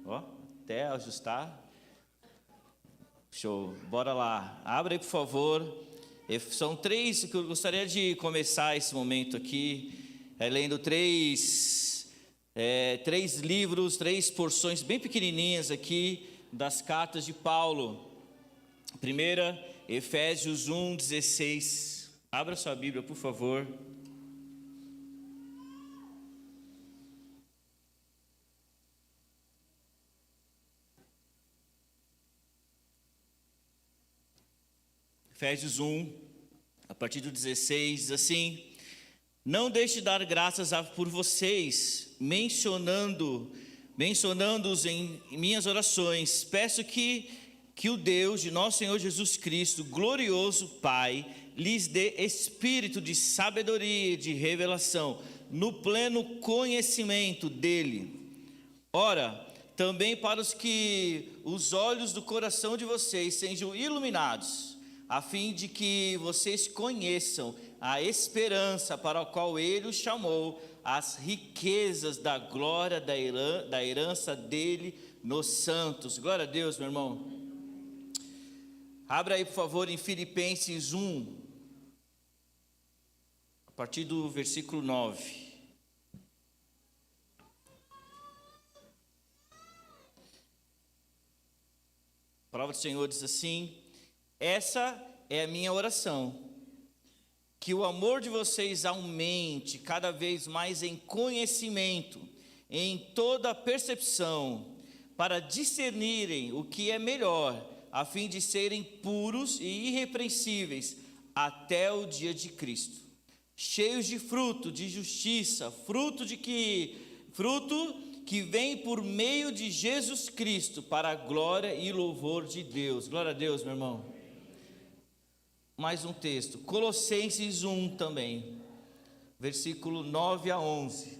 Ó, até ajustar. Show, bora lá. Abra aí, por favor. São 3 que eu gostaria de começar esse momento aqui, lendo 3 livros, 3 porções bem pequenininhas aqui das cartas de Paulo. Primeira, Efésios 1:16. Abra sua Bíblia, por favor. Efésios 1, a partir do 16, diz assim: não deixe de dar graças por vocês, mencionando-os em minhas orações. Peço que o Deus de nosso Senhor Jesus Cristo, glorioso Pai, lhes dê espírito de sabedoria e de revelação, no pleno conhecimento dele. Ora, também para que os olhos do coração de vocês sejam iluminados, a fim de que vocês conheçam a esperança para a qual Ele os chamou, as riquezas da glória da herança dele nos santos. Glória a Deus, meu irmão. Abra aí, por favor, em Filipenses 1, a partir do versículo 9. A palavra do Senhor diz assim: essa é a minha oração, que o amor de vocês aumente cada vez mais em conhecimento, em toda percepção, para discernirem o que é melhor, a fim de serem puros e irrepreensíveis até o dia de Cristo, cheios de fruto de justiça, fruto que vem por meio de Jesus Cristo, para a glória e louvor de Deus. Glória a Deus, meu irmão. Mais um texto, Colossenses 1 também, versículo 9 a 11.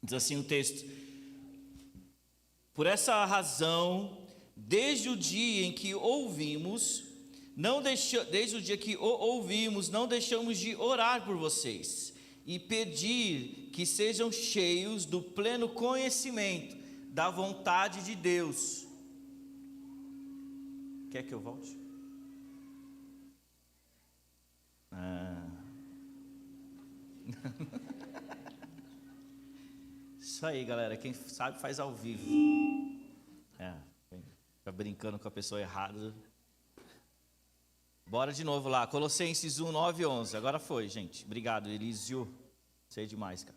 Diz assim o texto: por essa razão, desde o dia que o ouvimos, não deixamos de orar por vocês e pedir que sejam cheios do pleno conhecimento da vontade de Deus. Quer que eu volte? Isso aí, galera, quem sabe faz ao vivo. Fica brincando com a pessoa errada. Bora de novo lá, Colossenses 1, 9 e 11. Agora foi, gente. Obrigado, Elísio. Sei demais, cara.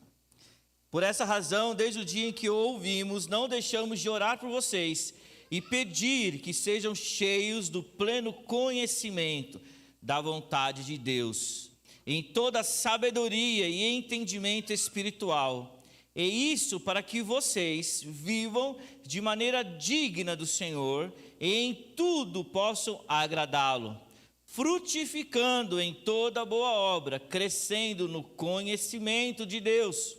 Por essa razão, desde o dia em que o ouvimos, não deixamos de orar por vocês e pedir que sejam cheios do pleno conhecimento da vontade de Deus, em toda sabedoria e entendimento espiritual. E isso para que vocês vivam de maneira digna do Senhor e em tudo possam agradá-lo, frutificando em toda boa obra, crescendo no conhecimento de Deus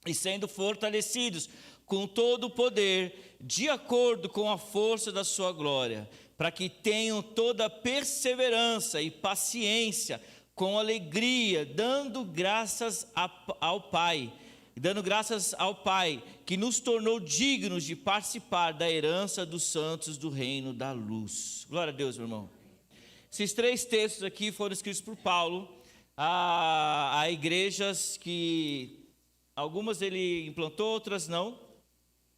e sendo fortalecidos com todo o poder, de acordo com a força da sua glória, para que tenham toda perseverança e paciência com alegria, dando graças ao Pai, que nos tornou dignos de participar da herança dos santos do reino da luz. Glória a Deus, meu irmão. Esses 3 textos aqui foram escritos por Paulo a igrejas que algumas ele implantou, outras não,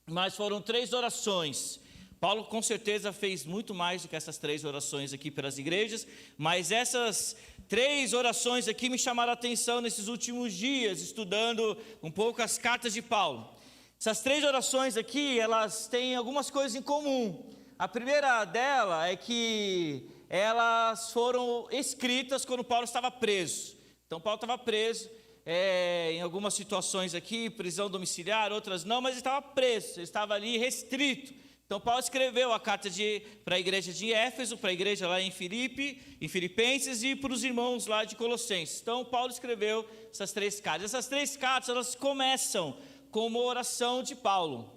mas foram 3 orações. Paulo com certeza fez muito mais do que essas 3 orações aqui pelas igrejas, mas essas 3 orações aqui me chamaram a atenção nesses últimos dias, estudando um pouco as cartas de Paulo. Essas 3 orações aqui, elas têm algumas coisas em comum. A primeira dela é que elas foram escritas quando Paulo estava preso. Então Paulo estava preso, em algumas situações aqui, prisão domiciliar, outras não, mas ele estava preso, ele estava ali restrito. Então Paulo escreveu a carta para a igreja de Éfeso, para a igreja lá em Filipenses e para os irmãos lá de Colossenses. Então Paulo escreveu essas 3 cartas. Essas 3 cartas, elas começam com uma oração de Paulo,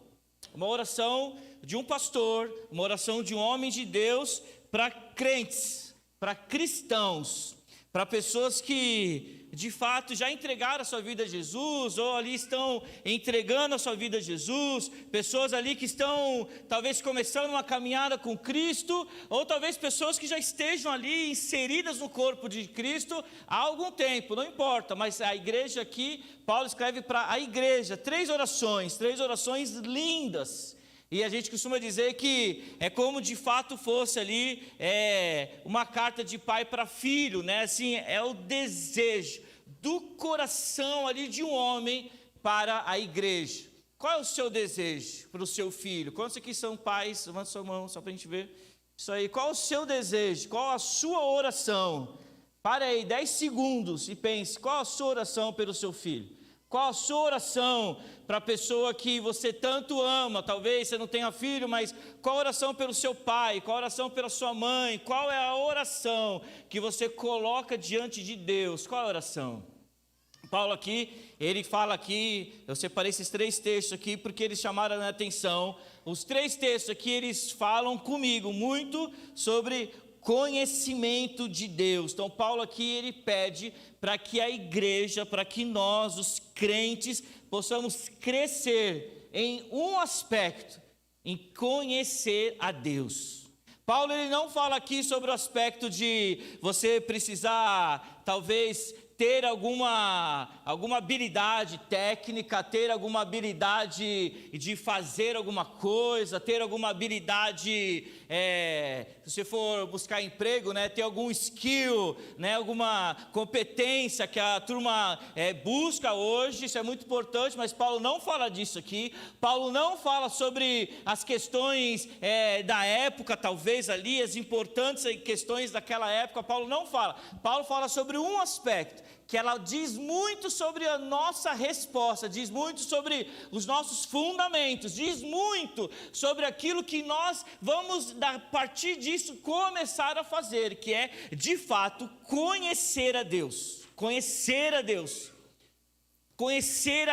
uma oração de um pastor, uma oração de um homem de Deus para crentes para cristãos, para pessoas que de fato já entregaram a sua vida a Jesus, ou ali estão entregando a sua vida a Jesus, pessoas ali que estão talvez começando uma caminhada com Cristo, ou talvez pessoas que já estejam ali inseridas no corpo de Cristo há algum tempo, não importa, mas a igreja aqui, Paulo escreve para a igreja 3 orações lindas. E a gente costuma dizer que é como de fato fosse ali uma carta de pai para filho, né? Assim, é o desejo do coração ali de um homem para a igreja. Qual é o seu desejo para o seu filho? Quantos aqui são pais? Levanta sua mão só para a gente ver. Isso aí, qual é o seu desejo? Qual a sua oração? Pare aí 10 segundos e pense, qual a sua oração pelo seu filho? Qual a sua oração para a pessoa que você tanto ama? Talvez você não tenha filho, mas qual a oração pelo seu pai? Qual a oração pela sua mãe? Qual é a oração que você coloca diante de Deus? Qual é a oração? Paulo aqui, ele fala aqui, eu separei esses 3 textos aqui porque eles chamaram a minha atenção. Os 3 textos aqui, eles falam comigo muito sobre conhecimento de Deus. Então Paulo aqui, ele pede para que a igreja, para que nós, os crentes, possamos crescer em um aspecto, em conhecer a Deus. Paulo, ele não fala aqui sobre o aspecto de você precisar, talvez, ter alguma habilidade técnica, ter alguma habilidade de fazer alguma coisa, ter alguma habilidade, se você for buscar emprego, né, ter algum skill, né, alguma competência que a turma busca hoje. Isso é muito importante, mas Paulo não fala disso aqui. Paulo não fala sobre as questões da época, talvez ali, as importantes questões daquela época. Paulo não fala. Paulo fala sobre um aspecto, que ela diz muito sobre a nossa resposta, diz muito sobre os nossos fundamentos, diz muito sobre aquilo que nós vamos, a partir disso, começar a fazer, que é, de fato, conhecer a Deus, conhecer a Deus, conhecer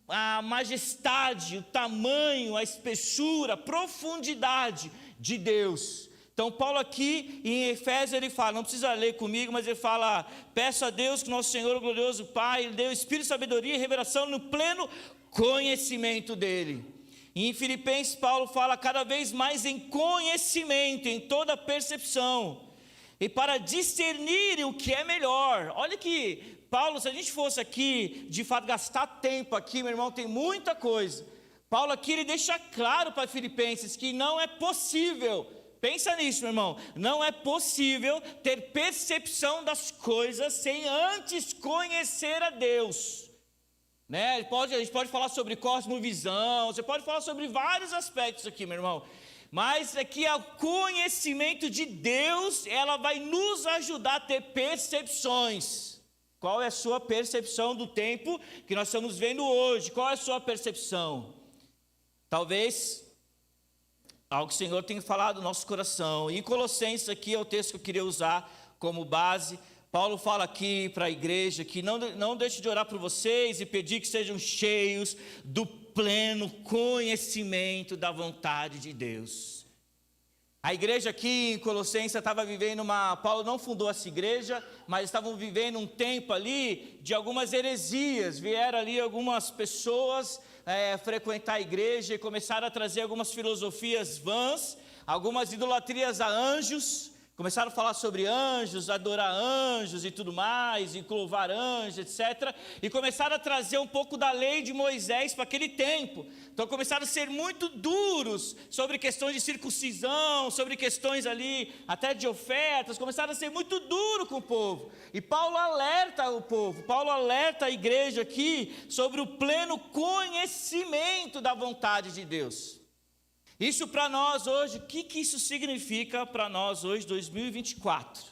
a majestade, o tamanho, a espessura, a profundidade de Deus. Então Paulo aqui em Efésios ele fala, não precisa ler comigo, mas ele fala, peço a Deus que nosso Senhor, o glorioso Pai, Ele dê o Espírito de sabedoria e revelação no pleno conhecimento dEle. E em Filipenses Paulo fala cada vez mais em conhecimento, em toda percepção, e para discernir o que é melhor. Olha que Paulo, se a gente fosse aqui, de fato gastar tempo aqui, meu irmão, tem muita coisa. Paulo aqui ele deixa claro para Filipenses que não é possível. Pensa nisso, meu irmão. Não é possível ter percepção das coisas sem antes conhecer a Deus. Né? A gente pode falar sobre cosmovisão, você pode falar sobre vários aspectos aqui, meu irmão. Mas aqui o conhecimento de Deus, ela vai nos ajudar a ter percepções. Qual é a sua percepção do tempo que nós estamos vendo hoje? Qual é a sua percepção? Talvez algo que o Senhor tem falado no nosso coração. E em Colossenses aqui é o texto que eu queria usar como base. Paulo fala aqui para a igreja que não deixe de orar por vocês e pedir que sejam cheios do pleno conhecimento da vontade de Deus. A igreja aqui em Colossenses estava vivendo Paulo não fundou essa igreja, mas estavam vivendo um tempo ali de algumas heresias. Vieram ali algumas pessoas frequentar a igreja e começaram a trazer algumas filosofias vãs, algumas idolatrias a anjos, começaram a falar sobre anjos, adorar anjos e tudo mais, e louvar anjos, etc. E começaram a trazer um pouco da lei de Moisés para aquele tempo. Então começaram a ser muito duros sobre questões de circuncisão, sobre questões ali até de ofertas, começaram a ser muito duro com o povo. E Paulo alerta o povo, Paulo alerta a igreja aqui sobre o pleno conhecimento da vontade de Deus. Isso para nós hoje, o que isso significa para nós hoje, 2024?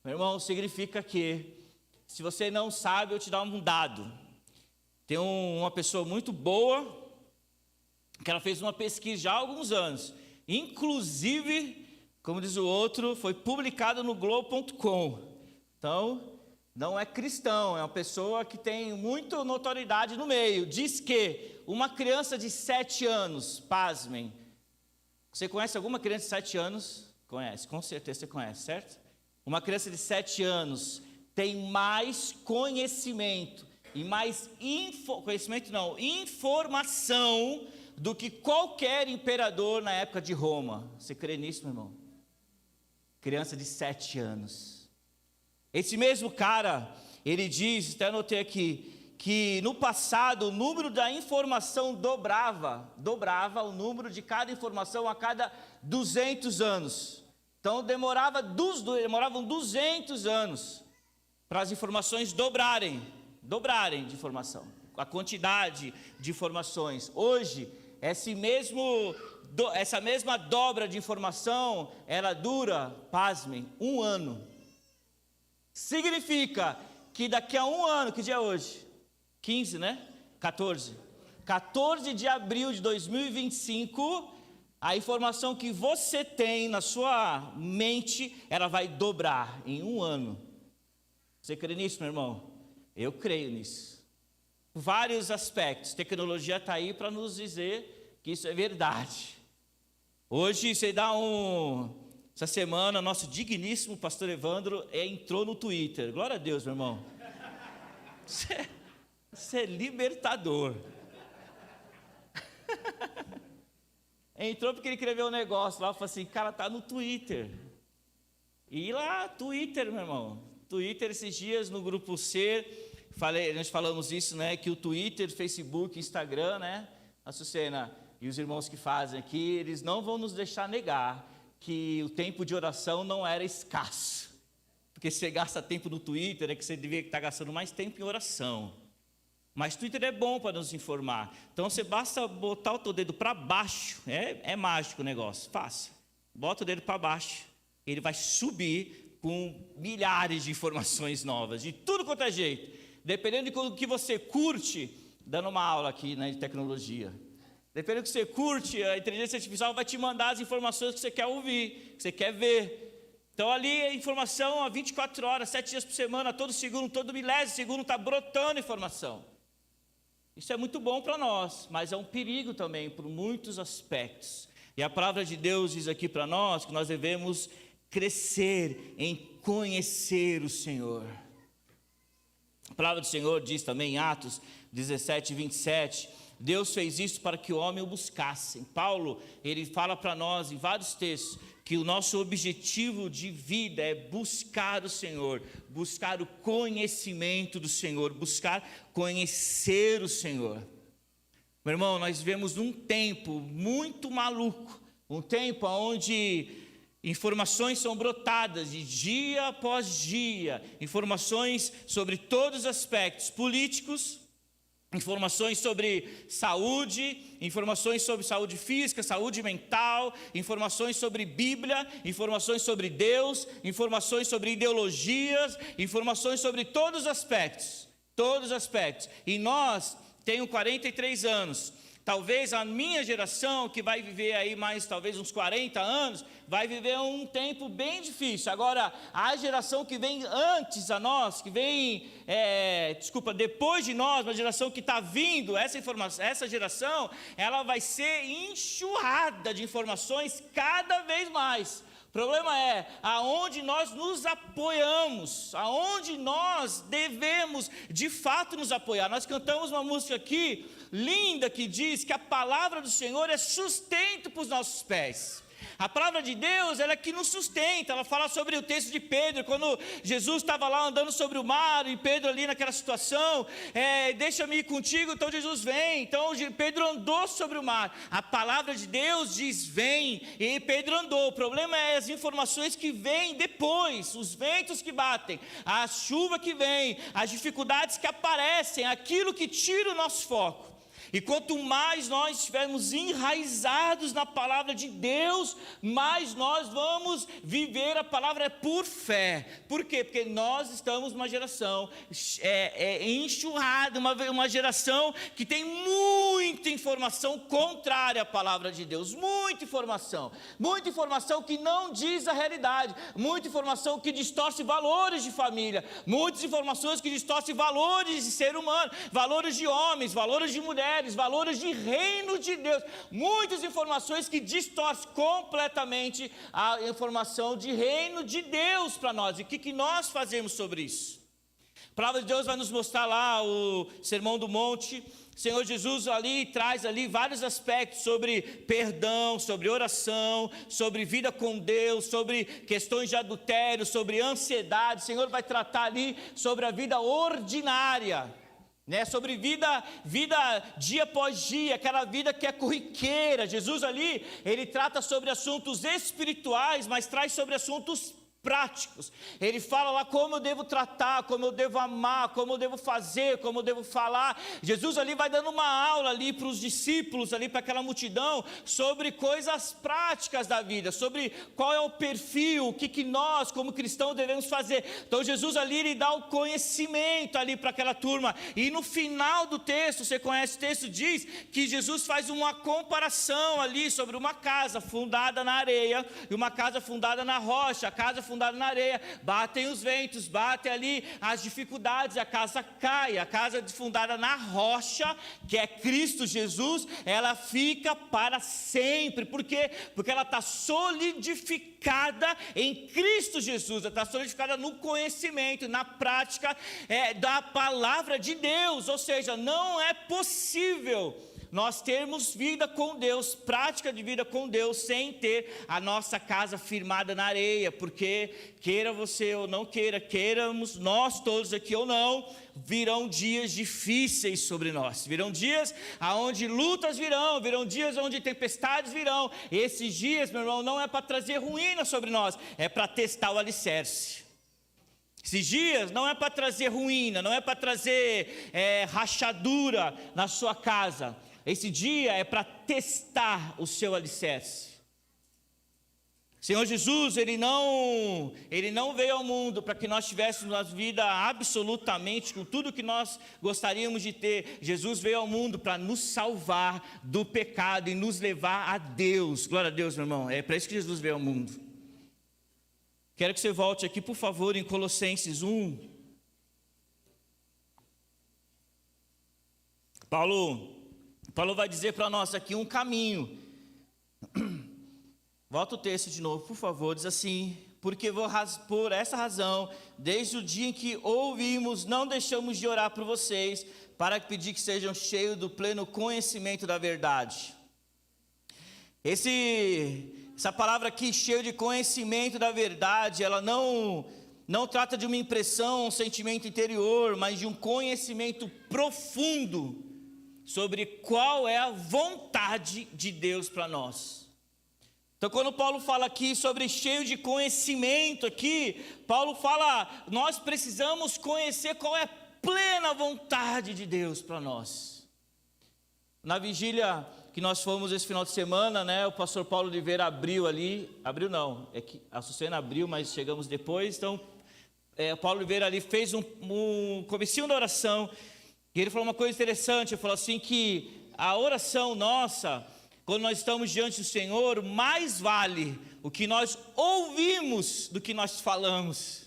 Meu irmão, significa que, se você não sabe, eu te dar um dado. Tem uma pessoa muito boa, que ela fez uma pesquisa já há alguns anos. Inclusive, como diz o outro, foi publicado no Globo.com. Então, não é cristão, é uma pessoa que tem muita notoriedade no meio. Diz que uma criança de 7 anos, pasmem, você conhece alguma criança de 7 anos? Conhece, com certeza você conhece, certo? Uma criança de 7 anos tem mais conhecimento e mais informação do que qualquer imperador na época de Roma. Você crê nisso, meu irmão? Criança de 7 anos. Esse mesmo cara, ele diz, até anotei aqui, que no passado o número da informação dobrava o número de cada informação a cada 200 anos. Então demoravam 200 anos para as informações dobrarem de informação, a quantidade de informações. Hoje, essa mesma dobra de informação, ela dura, pasmem, 1 ano. Significa que daqui a 1 ano, que dia é hoje? 15, né? 14 de abril de 2025, a informação que você tem na sua mente, ela vai dobrar em 1 ano. Você crê nisso, meu irmão? Eu creio nisso. Vários aspectos. Tecnologia está aí para nos dizer que isso é verdade. Hoje, essa semana, nosso digníssimo pastor Evandro entrou no Twitter. Glória a Deus, meu irmão. Isso é libertador. Entrou porque ele escreveu um negócio lá, falou assim, cara, tá no Twitter. E lá, Twitter, meu irmão. Twitter, esses dias, no grupo C, nós falamos isso, né, que o Twitter, Facebook, Instagram, né, a Sucena e os irmãos que fazem aqui, eles não vão nos deixar negar que o tempo de oração não era escasso. Porque se você gasta tempo no Twitter, é que você deveria estar gastando mais tempo em oração. Mas Twitter é bom para nos informar. Então você basta botar o teu dedo para baixo, é mágico o negócio, fácil. Bota o dedo para baixo, ele vai subir com milhares de informações novas, de tudo quanto é jeito. Dependendo do que você curte, dando uma aula aqui, né, de tecnologia. Dependendo do que você curte, a inteligência artificial vai te mandar as informações que você quer ouvir, que você quer ver. Então ali é informação a 24 horas, 7 dias por semana, todo segundo, todo milésimo segundo está brotando informação. Isso é muito bom para nós, mas é um perigo também por muitos aspectos. E a palavra de Deus diz aqui para nós que nós devemos crescer em conhecer o Senhor. A palavra do Senhor diz também em Atos 17, 27, Deus fez isso para que o homem o buscasse. Paulo, ele fala para nós em vários textos, que o nosso objetivo de vida é buscar o Senhor, buscar o conhecimento do Senhor, buscar conhecer o Senhor. Meu irmão, nós vivemos num tempo muito maluco, um tempo onde informações são brotadas de dia após dia, informações sobre todos os aspectos políticos, informações sobre saúde, informações sobre saúde física, saúde mental, informações sobre Bíblia, informações sobre Deus, informações sobre ideologias, informações sobre todos os aspectos, E nós, tenho 43 anos, talvez a minha geração, que vai viver aí mais talvez uns 40 anos, vai viver um tempo bem difícil. Agora, a geração que vem antes a nós, que vem, depois de nós, uma geração que está vindo, essa geração, ela vai ser enxurrada de informações cada vez mais. O problema é aonde nós nos apoiamos, aonde nós devemos de fato nos apoiar. Nós cantamos uma música aqui, linda, que diz que a palavra do Senhor é sustento para os nossos pés. A palavra de Deus, ela é que nos sustenta. Ela fala sobre o texto de Pedro, quando Jesus estava lá andando sobre o mar, e Pedro ali naquela situação, deixa-me ir contigo, então Jesus vem. Então Pedro andou sobre o mar. A palavra de Deus diz vem, e Pedro andou. O problema é as informações que vêm depois, os ventos que batem, a chuva que vem, as dificuldades que aparecem, aquilo que tira o nosso foco. E quanto mais nós estivermos enraizados na palavra de Deus, mais nós vamos viver a palavra por fé. Por quê? Porque nós estamos numa geração enxurrada, uma geração que tem muita informação contrária à palavra de Deus. Muita informação que não diz a realidade, muita informação que distorce valores de família, muitas informações que distorcem valores de ser humano, valores de homens, valores de mulheres, mulheres, valores de reino de Deus, muitas informações que distorcem completamente a informação de reino de Deus para nós. E o que nós fazemos sobre isso? A palavra de Deus vai nos mostrar lá o Sermão do Monte. O Senhor Jesus ali traz ali vários aspectos sobre perdão, sobre oração, sobre vida com Deus, sobre questões de adultério, sobre ansiedade. O Senhor vai tratar ali sobre a vida ordinária, né? Sobre vida dia após dia, aquela vida que é corriqueira. Jesus ali, ele trata sobre assuntos espirituais, mas traz sobre assuntos práticos. Ele fala lá como eu devo tratar, como eu devo amar, como eu devo fazer, como eu devo falar. Jesus ali vai dando uma aula ali para os discípulos, ali para aquela multidão, sobre coisas práticas da vida, sobre qual é o perfil, o que nós como cristãos devemos fazer. Então Jesus ali, ele dá o conhecimento ali para aquela turma, e no final do texto, você conhece o texto, diz que Jesus faz uma comparação ali sobre uma casa fundada na areia e uma casa fundada na rocha. A casa fundada na areia, batem os ventos, batem ali as dificuldades, a casa cai. A casa fundada na rocha, que é Cristo Jesus, ela fica para sempre. Por quê? Porque ela está solidificada em Cristo Jesus, ela está solidificada no conhecimento, na prática da palavra de Deus. Ou seja, não é possível nós termos vida com Deus, prática de vida com Deus, sem ter a nossa casa firmada na areia, porque queira você ou não queira, queiramos nós todos aqui ou não, virão dias difíceis sobre nós, virão dias onde lutas virão dias onde tempestades virão. Esses dias, meu irmão, não é para trazer ruína sobre nós, é para testar o alicerce. Esses dias não é para trazer ruína, não é para trazer rachadura na sua casa. Esse dia é para testar o seu alicerce. Senhor Jesus, Ele não veio ao mundo para que nós tivéssemos uma vida absolutamente com tudo que nós gostaríamos de ter. Jesus veio ao mundo para nos salvar do pecado e nos levar a Deus. Glória a Deus, meu irmão, é para isso que Jesus veio ao mundo. Quero que você volte aqui, por favor, em Colossenses 1. Paulo vai dizer para nós aqui um caminho. Volta o texto de novo, por favor. Diz assim: porque por essa razão, desde o dia em que ouvimos, não deixamos de orar por vocês, para pedir que sejam cheios do pleno conhecimento da verdade. Essa palavra aqui, cheio de conhecimento da verdade, ela não trata de uma impressão, um sentimento interior, mas de um conhecimento profundo sobre qual é a vontade de Deus para nós. Então, quando Paulo fala aqui sobre cheio de conhecimento aqui, Paulo fala, nós precisamos conhecer qual é a plena vontade de Deus para nós. Na vigília que nós fomos esse final de semana, né, o pastor Paulo Oliveira abriu, é que a Sucena abriu, mas chegamos depois. Então, Paulo Oliveira ali fez um comecinho da oração, e ele falou uma coisa interessante. Ele falou assim que a oração nossa, quando nós estamos diante do Senhor, mais vale o que nós ouvimos do que nós falamos.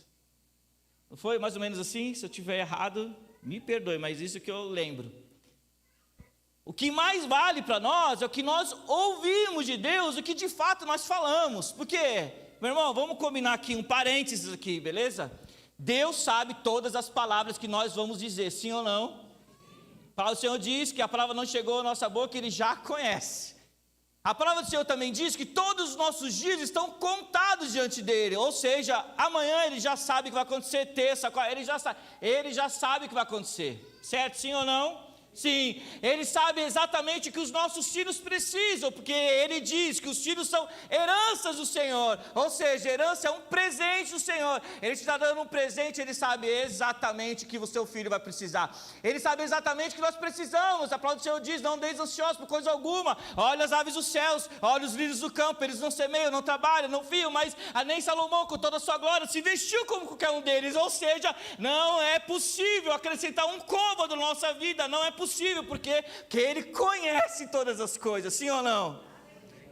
Não foi mais ou menos assim? Se eu estiver errado, me perdoe, mas isso que eu lembro. O que mais vale para nós é o que nós ouvimos de Deus, o que de fato nós falamos. Porque, meu irmão, vamos combinar aqui um parênteses aqui, beleza? Deus sabe todas as palavras que nós vamos dizer, sim ou não? A palavra do Senhor diz que a palavra não chegou à nossa boca, Ele já conhece. A palavra do Senhor também diz que todos os nossos dias estão contados diante dEle. Ou seja, amanhã Ele já sabe o que vai acontecer, terça, Ele já sabe o que vai acontecer. Certo, sim ou não? Sim, Ele sabe exatamente o que os nossos filhos precisam, porque Ele diz que os filhos são heranças do Senhor, ou seja, herança é um presente do Senhor. Ele te está dando um presente, Ele sabe exatamente o que o seu filho vai precisar, Ele sabe exatamente o que nós precisamos. A palavra do Senhor diz, não andeis ansiosos por coisa alguma, olha as aves dos céus, olha os lírios do campo, eles não semeiam, não trabalham, não fiam, mas nem Salomão com toda a sua glória se vestiu como qualquer um deles. Ou seja, não é possível acrescentar um côvado na nossa vida, não é possível, porque Ele conhece todas as coisas, sim ou não?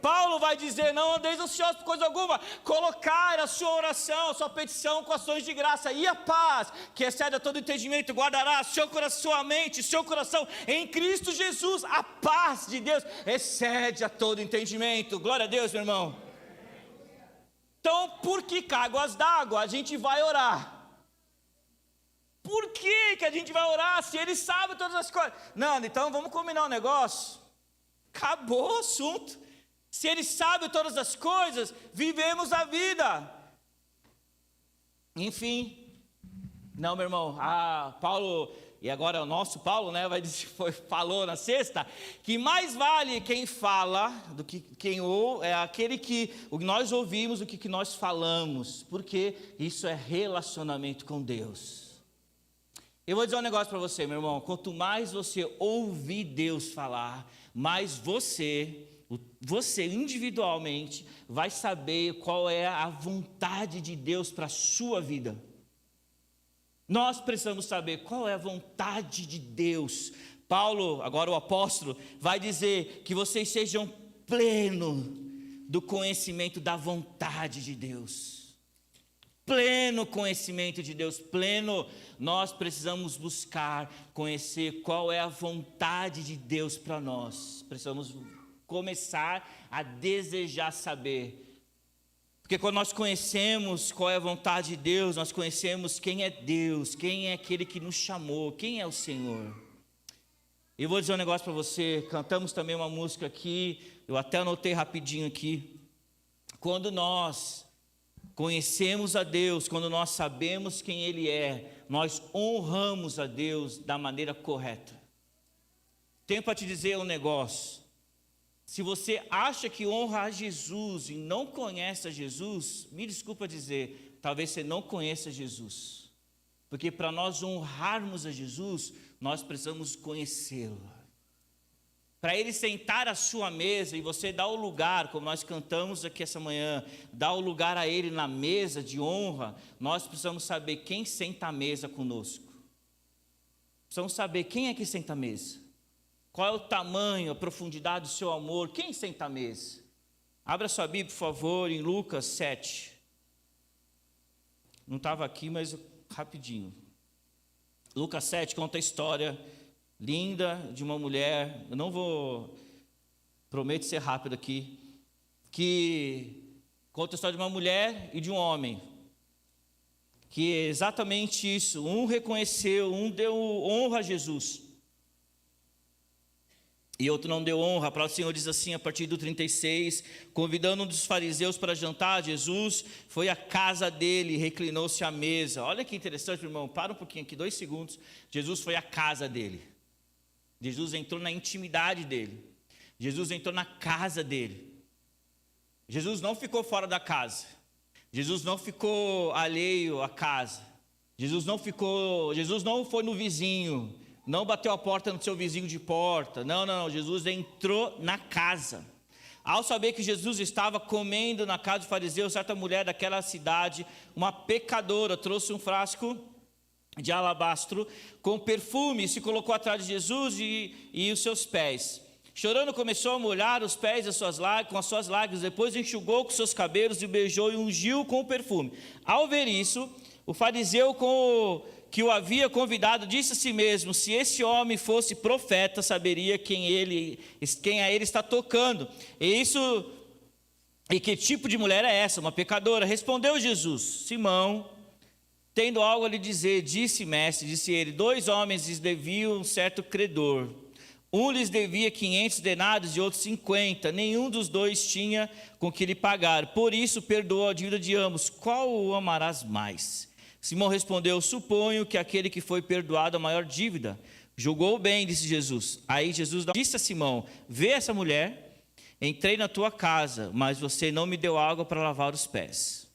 Paulo vai dizer, não andeis ansiosos por coisa alguma, colocar a sua oração, a sua petição com ações de graça, e a paz, que excede a todo entendimento, guardará seu coração, sua mente, seu coração, em Cristo Jesus. A paz de Deus excede a todo entendimento. Glória a Deus, meu irmão. Então, por que cáguas d'água a gente vai orar? Por que a gente vai orar se Ele sabe todas as coisas? Não, então vamos combinar um negócio. Acabou o assunto. Se Ele sabe todas as coisas, vivemos a vida. Enfim, não, meu irmão, Paulo, e agora o nosso Paulo, né, falou na sexta, que mais vale quem fala do que quem ouve, é aquele que nós ouvimos do que nós falamos, porque isso é relacionamento com Deus. Eu vou dizer um negócio para você, meu irmão, quanto mais você ouvir Deus falar, mais você individualmente vai saber qual é a vontade de Deus para a sua vida. Nós precisamos saber qual é a vontade de Deus. Paulo, agora o apóstolo, vai dizer que vocês sejam plenos do conhecimento da vontade de Deus. Pleno conhecimento de Deus, pleno, nós precisamos buscar conhecer qual é a vontade de Deus para nós. Precisamos começar a desejar saber. Porque quando nós conhecemos qual é a vontade de Deus, nós conhecemos quem é Deus, quem é aquele que nos chamou, quem é o Senhor. Eu vou dizer um negócio para você, cantamos também uma música aqui, eu até anotei rapidinho aqui. Quando nós conhecemos a Deus, quando nós sabemos quem Ele é, nós honramos a Deus da maneira correta. Tenho para te dizer um negócio. Se você acha que honra a Jesus e não conhece a Jesus, me desculpa dizer, talvez você não conheça Jesus. Porque para nós honrarmos a Jesus, nós precisamos conhecê-lo. Para Ele sentar à sua mesa e você dar o lugar, como nós cantamos aqui essa manhã, dar o lugar a Ele na mesa de honra, nós precisamos saber quem senta à mesa conosco. Precisamos saber quem é que senta à mesa. Qual é o tamanho, a profundidade do seu amor, quem senta à mesa. Abra sua Bíblia, por favor, em Lucas 7. Não estava aqui, mas rapidinho. Lucas 7 conta a história linda de uma mulher, eu não vou, prometo ser rápido aqui, que conta a história de uma mulher e de um homem, que é exatamente isso, um reconheceu, um deu honra a Jesus, e outro não deu honra. A palavra do Senhor diz assim, a partir do 36, convidando um dos fariseus para jantar, Jesus foi à casa dele, reclinou-se à mesa. Olha que interessante, irmão, para um pouquinho aqui, 2 segundos, Jesus foi à casa dele. Jesus entrou na intimidade dele. Jesus entrou na casa dele. Jesus não ficou fora da casa. Jesus não ficou alheio à casa. Jesus não foi no vizinho. Não bateu a porta no seu vizinho de porta. Não. Jesus entrou na casa. Ao saber que Jesus estava comendo na casa do fariseu, certa mulher daquela cidade, uma pecadora, trouxe um frasco de alabastro com perfume, se colocou atrás de Jesus e os seus pés. Chorando, começou a molhar os pés com as suas lágrimas, depois enxugou com seus cabelos e beijou e ungiu com o perfume. Ao ver isso, o fariseu que o havia convidado disse a si mesmo: se esse homem fosse profeta, saberia quem a ele está tocando. E que tipo de mulher é essa? Uma pecadora. Respondeu Jesus: Simão, tendo algo a lhe dizer, disse ele, 2 homens lhes deviam um certo credor. Um lhes devia 500 denários e outro 50. Nenhum dos 2 tinha com que lhe pagar. Por isso perdoou a dívida de ambos. Qual o amarás mais? Simão respondeu: suponho que aquele que foi perdoado a maior dívida. Julgou bem, disse Jesus. Aí Jesus disse a Simão: vê essa mulher, entrei na tua casa, mas você não me deu água para lavar os pés.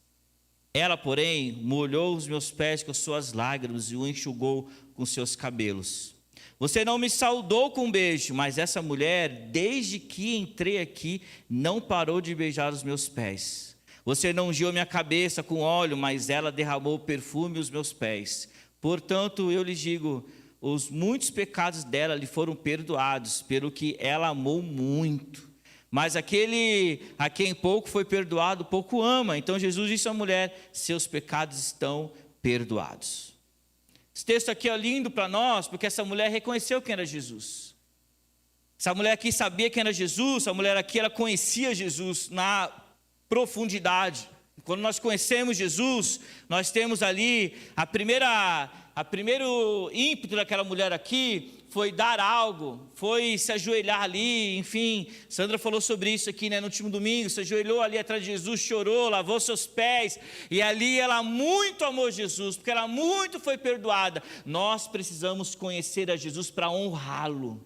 Ela, porém, molhou os meus pés com suas lágrimas e o enxugou com seus cabelos. Você não me saudou com um beijo, mas essa mulher, desde que entrei aqui, não parou de beijar os meus pés. Você não ungiu minha cabeça com óleo, mas ela derramou perfume aos meus pés. Portanto, eu lhes digo, os muitos pecados dela lhe foram perdoados, pelo que ela amou muito. Mas aquele a quem pouco foi perdoado, pouco ama. Então Jesus disse à mulher: seus pecados estão perdoados. Esse texto aqui é lindo para nós, porque essa mulher reconheceu quem era Jesus. Essa mulher aqui sabia quem era Jesus, essa mulher aqui ela conhecia Jesus na profundidade. Quando nós conhecemos Jesus, nós temos ali a primeiro ímpeto daquela mulher aqui foi dar algo, foi se ajoelhar ali, enfim, Sandra falou sobre isso aqui, no último domingo, se ajoelhou ali atrás de Jesus, chorou, lavou seus pés, e ali ela muito amou Jesus, porque ela muito foi perdoada. Nós precisamos conhecer a Jesus para honrá-lo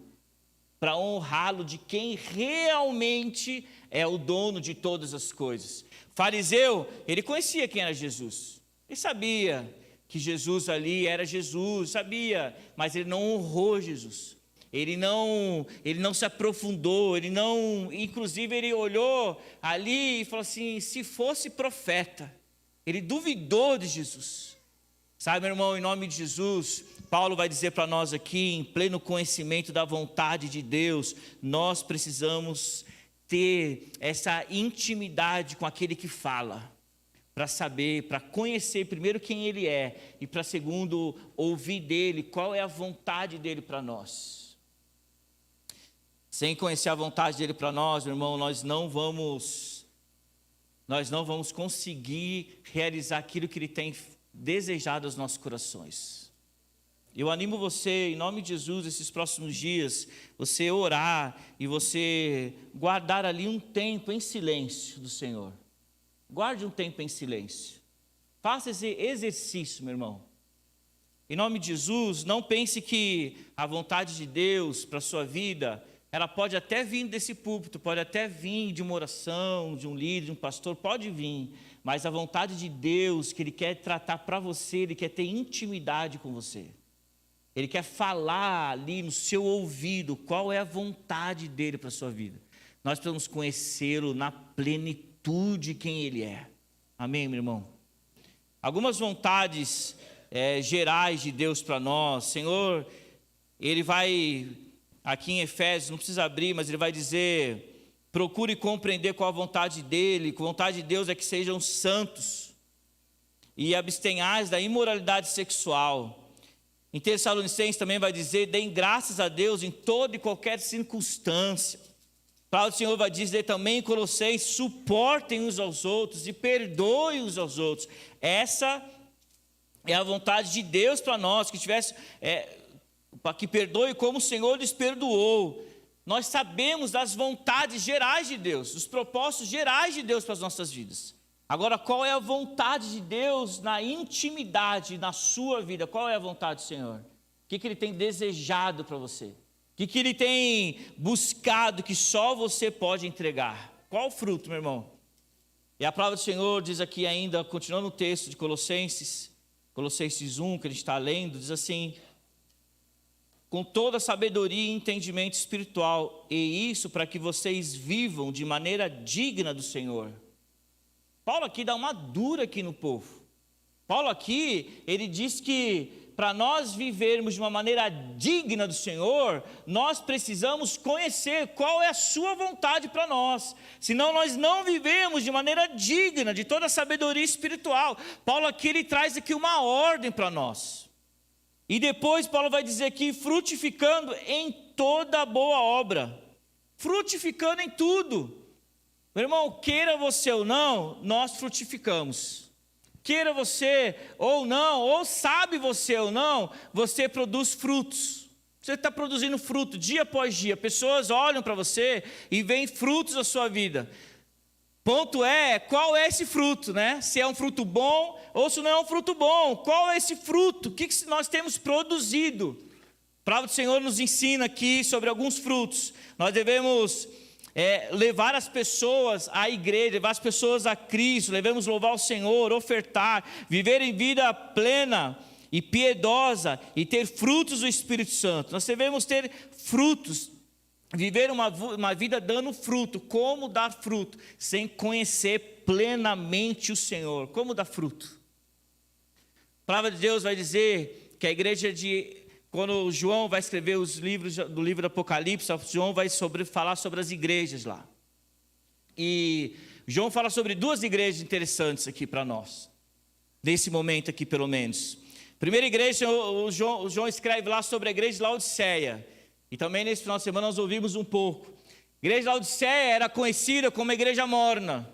de quem realmente é o dono de todas as coisas. O fariseu, ele conhecia quem era Jesus, ele sabia que Jesus ali era Jesus, sabia, mas ele não honrou Jesus, ele não se aprofundou, inclusive ele olhou ali e falou assim, se fosse profeta, ele duvidou de Jesus. Sabe, meu irmão, em nome de Jesus, Paulo vai dizer para nós aqui, em pleno conhecimento da vontade de Deus, nós precisamos ter essa intimidade com aquele que fala, para saber, para conhecer primeiro quem Ele é, e para segundo, ouvir dEle, qual é a vontade dEle para nós. Sem conhecer a vontade dEle para nós, meu irmão, nós não vamos conseguir realizar aquilo que Ele tem desejado aos nossos corações. Eu animo você, em nome de Jesus, esses próximos dias, você orar e você guardar ali um tempo em silêncio do Senhor. Guarde um tempo em silêncio. Faça esse exercício, meu irmão. Em nome de Jesus, não pense que a vontade de Deus para a sua vida, ela pode até vir desse púlpito, pode até vir de uma oração, de um líder, de um pastor, pode vir. Mas a vontade de Deus, que Ele quer tratar para você, Ele quer ter intimidade com você. Ele quer falar ali no seu ouvido qual é a vontade dEle para a sua vida. Nós precisamos conhecê-lo na plenitude de quem Ele é. Amém, meu irmão? Algumas vontades gerais de Deus para nós. Senhor, Ele vai, aqui em Efésios, não precisa abrir, mas Ele vai dizer, procure compreender qual a vontade dEle. A vontade de Deus é que sejam santos e abstenhais da imoralidade sexual. Em Tessalonicenses também vai dizer, deem graças a Deus em toda e qualquer circunstância. A palavra do Senhor vai dizer também em Colossenses, suportem uns aos outros e perdoem uns aos outros. Essa é a vontade de Deus para nós, que perdoe como o Senhor lhes perdoou. Nós sabemos das vontades gerais de Deus, dos propósitos gerais de Deus para as nossas vidas. Agora, qual é a vontade de Deus na intimidade, na sua vida? Qual é a vontade do Senhor? O que Ele tem desejado para você? O que Ele tem buscado que só você pode entregar? Qual o fruto, meu irmão? E a palavra do Senhor diz aqui ainda, continuando o texto de Colossenses 1, que a gente está lendo, diz assim, com toda sabedoria e entendimento espiritual, e isso para que vocês vivam de maneira digna do Senhor. Paulo aqui dá uma dura aqui no povo. Paulo aqui, ele diz que para nós vivermos de uma maneira digna do Senhor, nós precisamos conhecer qual é a sua vontade para nós. Senão nós não vivemos de maneira digna de toda a sabedoria espiritual. Paulo aqui, ele traz aqui uma ordem para nós. E depois Paulo vai dizer aqui, frutificando em toda boa obra. Frutificando em tudo. Meu irmão, queira você ou não, nós frutificamos. Queira você ou não, ou sabe você ou não, você produz frutos. Você está produzindo fruto dia após dia. Pessoas olham para você e veem frutos da sua vida. Ponto é, qual é esse fruto, né? Se é um fruto bom ou se não é um fruto bom. Qual é esse fruto? O que nós temos produzido? A palavra do Senhor nos ensina aqui sobre alguns frutos. Nós devemos levar as pessoas à igreja, levar as pessoas a Cristo, devemos louvar o Senhor, ofertar, viver em vida plena e piedosa e ter frutos do Espírito Santo. Nós devemos ter frutos, viver uma vida dando fruto. Como dar fruto? Sem conhecer plenamente o Senhor. Como dar fruto? A palavra de Deus vai dizer que a igreja quando João vai escrever os livros do livro do Apocalipse, João vai falar sobre as igrejas lá. E João fala sobre duas igrejas interessantes aqui para nós, nesse momento aqui pelo menos. Primeira igreja, o João escreve lá sobre a igreja de Laodiceia. E também nesse final de semana nós ouvimos um pouco. A igreja de Laodiceia era conhecida como a igreja morna.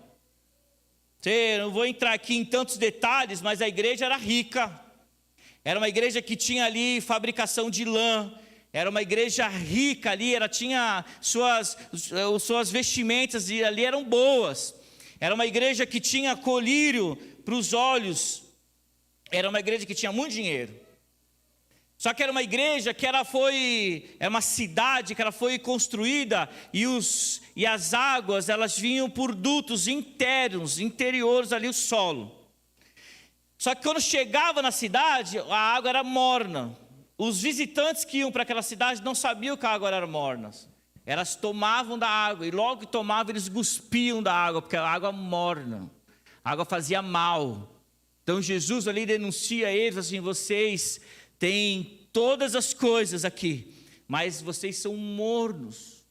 Eu não vou entrar aqui em tantos detalhes, mas a igreja era rica. Era uma igreja que tinha ali fabricação de lã. Era uma igreja rica ali, ela tinha suas vestimentas e ali eram boas. Era uma igreja que tinha colírio para os olhos. Era uma igreja que tinha muito dinheiro. Só que era uma igreja que era uma cidade que ela foi construída e as águas elas vinham por dutos internos, interiores ali o solo. Só que quando chegava na cidade, a água era morna. Os visitantes que iam para aquela cidade não sabiam que a água era morna. Elas tomavam da água e logo que tomavam eles cuspiam da água, porque a água morna. A água fazia mal. Então Jesus ali denuncia eles assim: vocês têm todas as coisas aqui, mas vocês são mornos.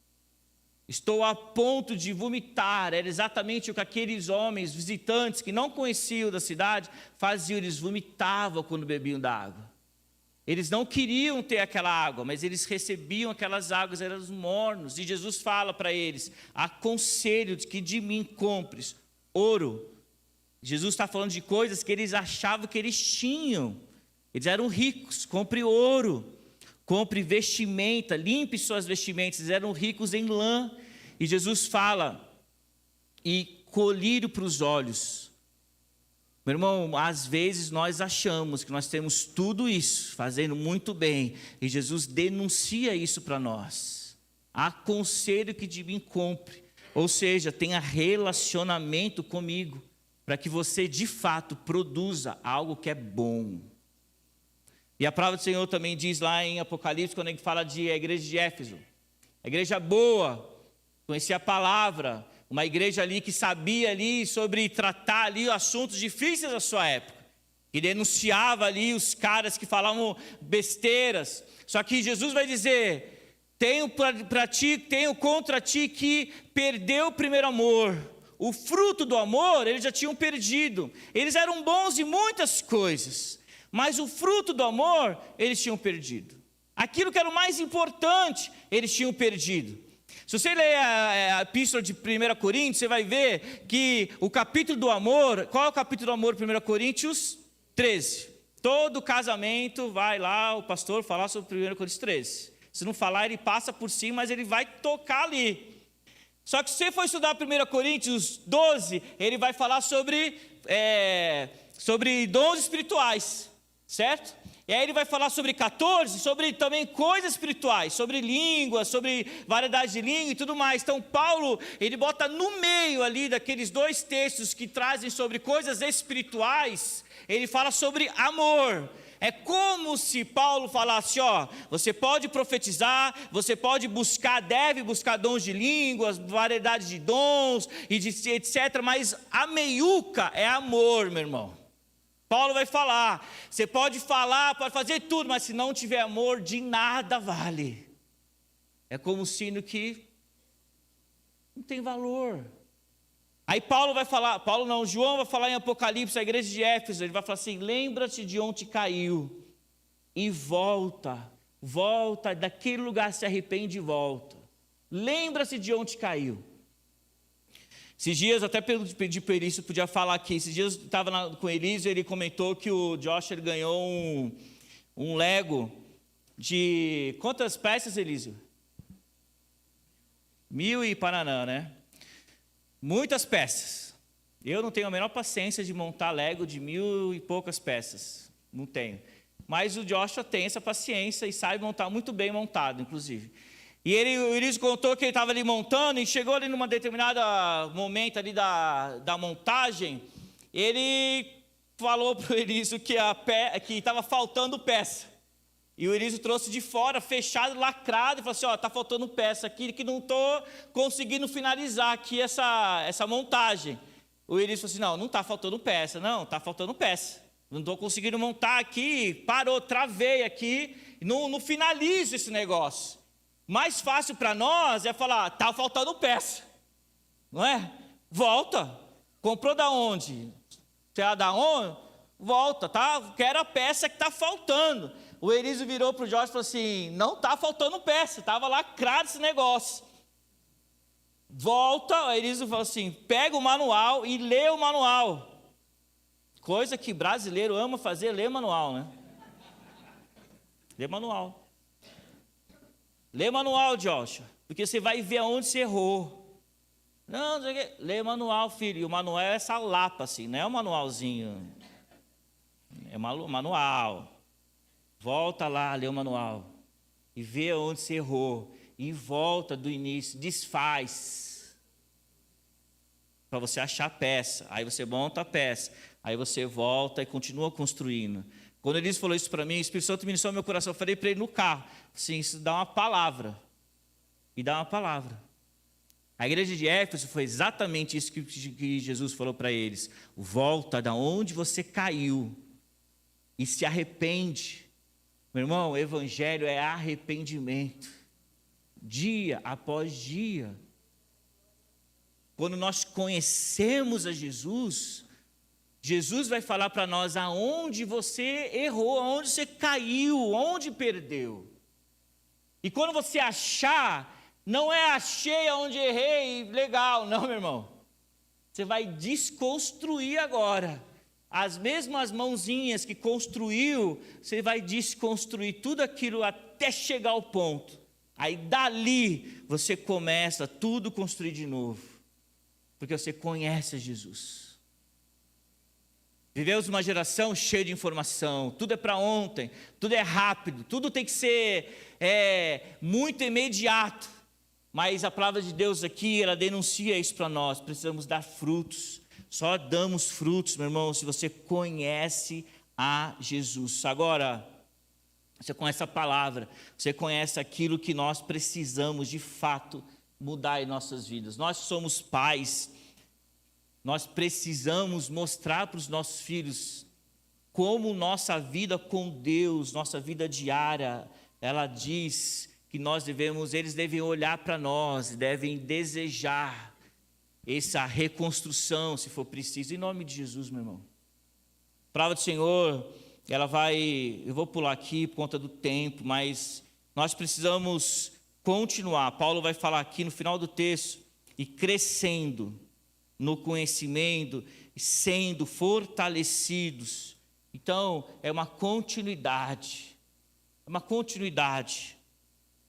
Estou a ponto de vomitar. Era exatamente o que aqueles homens visitantes que não conheciam da cidade faziam. Eles vomitavam quando bebiam da água. Eles não queriam ter aquela água, mas eles recebiam aquelas águas, eram mornos. E Jesus fala para eles: aconselho que de mim compres ouro. Jesus está falando de coisas que eles achavam que eles tinham. Eles eram ricos. Compre ouro, compre vestimenta, limpe suas vestimentas. Eles eram ricos em lã. E Jesus fala: e colírio para os olhos. Meu irmão, às vezes nós achamos que nós temos tudo isso, fazendo muito bem, e Jesus denuncia isso para nós. Aconselho que de mim compre, ou seja, tenha relacionamento comigo, para que você de fato produza algo que é bom. E a palavra do Senhor também diz lá em Apocalipse, quando ele fala de a igreja de Éfeso, a igreja boa, conhecia a palavra, uma igreja ali que sabia ali sobre tratar ali assuntos difíceis da sua época, que denunciava ali os caras que falavam besteiras. Só que Jesus vai dizer: tenho contra ti que perdeu o primeiro amor. O fruto do amor eles já tinham perdido. Eles eram bons em muitas coisas, mas o fruto do amor eles tinham perdido. Aquilo que era o mais importante eles tinham perdido. Se você ler a epístola de 1 Coríntios, você vai ver que o capítulo do amor, qual é o capítulo do amor de 1 Coríntios? 13. Todo casamento vai lá, o pastor falar sobre 1 Coríntios 13. Se não falar, ele passa por cima, mas ele vai tocar ali. Só que se você for estudar 1 Coríntios 12, ele vai falar sobre dons espirituais, certo? E aí ele vai falar sobre 14, sobre também coisas espirituais, sobre línguas, sobre variedade de língua e tudo mais. Então Paulo, ele bota no meio ali daqueles dois textos que trazem sobre coisas espirituais, ele fala sobre amor. É como se Paulo falasse: você pode profetizar, você pode buscar, deve buscar dons de línguas, variedade de dons, e de etc. Mas a meiuca é amor, meu irmão. Paulo vai falar: você pode falar, pode fazer tudo, mas se não tiver amor, de nada vale. É como um sino que não tem valor. Aí João vai falar em Apocalipse, a igreja de Éfeso, ele vai falar assim: lembra-te de onde caiu e volta daquele lugar, se arrepende e volta. Lembra-se de onde caiu. Esses dias, até pedi para o Elísio, podia falar aqui. Esses dias eu estava com o Elísio, ele comentou que o Josh ele ganhou um Lego de quantas peças, Elísio? 1000 e Paraná, né? Muitas peças. Eu não tenho a menor paciência de montar Lego de 1000 e poucas peças. Não tenho. Mas o Joshua tem essa paciência e sabe montar muito bem montado, inclusive. E o Elísio contou que ele estava ali montando e chegou ali numa determinada momento ali da montagem, ele falou para o Elísio que estava faltando peça. E o Elísio trouxe de fora, fechado, lacrado, e falou assim: está faltando peça aqui, que não estou conseguindo finalizar aqui essa montagem. O Elísio falou assim: não está faltando peça, não estou conseguindo montar aqui, parou, travei aqui, não finalizo esse negócio. Mais fácil para nós é falar: está faltando peça. não é? Volta. Comprou da onde? Você é da onde? Volta, tá? Quero a peça que está faltando. O Erísio virou para o Jorge e falou assim, não está faltando peça, estava lacrado esse negócio. Volta, o Erísio falou assim, pega o manual e lê o manual. Coisa que brasileiro ama fazer, ler manual, né? Lê manual. Lê manual, Joshua, porque você vai ver aonde você errou. Não sei o que. Lê manual, filho. E o manual é essa lapa, assim, não é um manualzinho. É manual. Volta lá, lê o manual. E vê onde você errou. E volta do início, desfaz. Para você achar a peça. Aí você monta a peça. Aí você volta e continua construindo. Quando ele falou isso para mim, o Espírito Santo ministrou no meu coração. Eu falei para ele no carro, assim, isso dá uma palavra. E dá uma palavra. A igreja de Éfeso foi exatamente isso que Jesus falou para eles. Volta da onde você caiu e se arrepende. Meu irmão, o evangelho é arrependimento. Dia após dia. Quando nós conhecemos a Jesus, Jesus vai falar para nós aonde você errou, aonde você caiu, aonde perdeu. E quando você achar, não é achei aonde errei, legal, não, meu irmão. Você vai desconstruir agora. As mesmas mãozinhas que construiu, você vai desconstruir tudo aquilo até chegar ao ponto. Aí dali você começa tudo construir de novo. Porque você conhece Jesus. Vivemos uma geração cheia de informação, tudo é para ontem, tudo é rápido, tudo tem que ser muito imediato. Mas a palavra de Deus aqui, ela denuncia isso para nós, precisamos dar frutos. Só damos frutos, meu irmão, se você conhece a Jesus. Agora, você conhece a palavra, você conhece aquilo que nós precisamos de fato mudar em nossas vidas. Nós somos pais, nós precisamos mostrar para os nossos filhos como nossa vida com Deus, nossa vida diária, ela diz que eles devem olhar para nós, devem desejar essa reconstrução, se for preciso, em nome de Jesus, meu irmão. A palavra do Senhor, eu vou pular aqui por conta do tempo, mas nós precisamos continuar. Paulo vai falar aqui no final do texto, e crescendo no conhecimento, sendo fortalecidos. Então, é uma continuidade. É uma continuidade.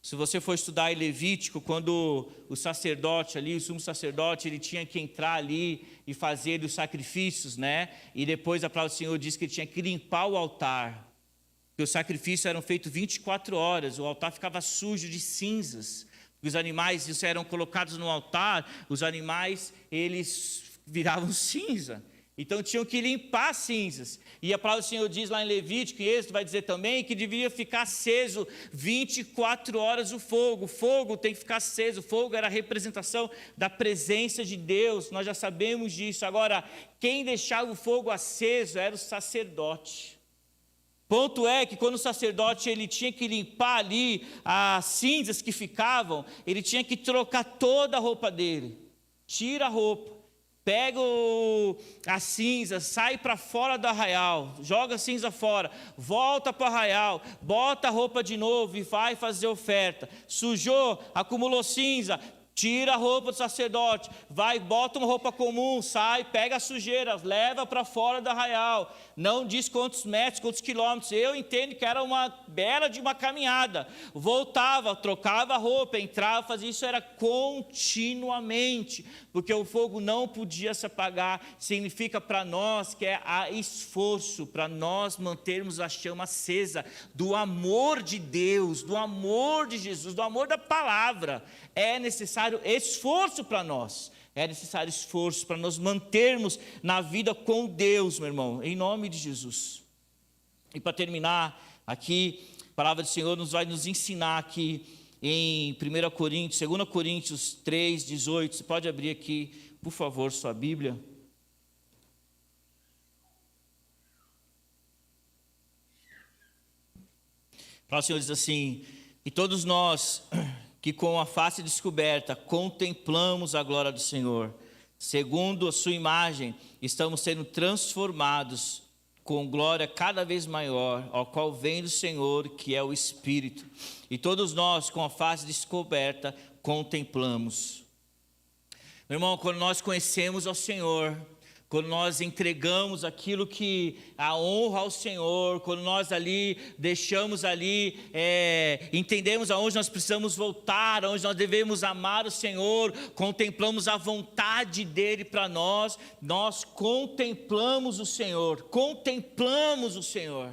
Se você for estudar em Levítico, quando o sacerdote ali, o sumo sacerdote, ele tinha que entrar ali e fazer os sacrifícios, né? E depois a palavra do Senhor diz que ele tinha que limpar o altar. Porque os sacrifícios eram feitos 24 horas, o altar ficava sujo de cinzas. Os animais eram colocados no altar, os animais, eles viravam cinza. Então tinham que limpar as cinzas. E a palavra do Senhor diz lá em Levítico, e Êxodo vai dizer também, que deveria ficar aceso 24 horas o fogo. O fogo tem que ficar aceso. O fogo era a representação da presença de Deus. Nós já sabemos disso. Agora, quem deixava o fogo aceso era o sacerdote. Ponto é que quando o sacerdote ele tinha que limpar ali as cinzas que ficavam, ele tinha que trocar toda a roupa dele. Tira a roupa. Pega a cinza, sai para fora do arraial, joga a cinza fora, volta para o arraial, bota a roupa de novo e vai fazer oferta. Sujou, acumulou cinza, tira a roupa do sacerdote, vai, bota uma roupa comum, sai, pega a sujeira, leva para fora do arraial. Não diz quantos metros, quantos quilômetros. Eu entendo que era uma bela de uma caminhada. Voltava, trocava a roupa, entrava, fazia isso, era continuamente, porque o fogo não podia se apagar. Significa para nós que é esforço, para nós mantermos a chama acesa do amor de Deus, do amor de Jesus, do amor da palavra. É necessário esforço para nós. É necessário esforço para nos mantermos na vida com Deus, meu irmão, em nome de Jesus. E para terminar aqui, a palavra do Senhor vai nos ensinar aqui em 2 Coríntios 3, 18. Você pode abrir aqui, por favor, sua Bíblia. A palavra do Senhor diz assim: e todos nós que com a face descoberta contemplamos a glória do Senhor. Segundo a sua imagem, estamos sendo transformados com glória cada vez maior, ao qual vem do Senhor, que é o Espírito. E todos nós, com a face descoberta, contemplamos. Meu irmão, quando nós conhecemos ao Senhor, quando nós entregamos aquilo que a honra ao Senhor, quando nós ali deixamos ali, entendemos aonde nós precisamos voltar, aonde nós devemos amar o Senhor, contemplamos a vontade dEle para nós, nós contemplamos o Senhor, contemplamos o Senhor.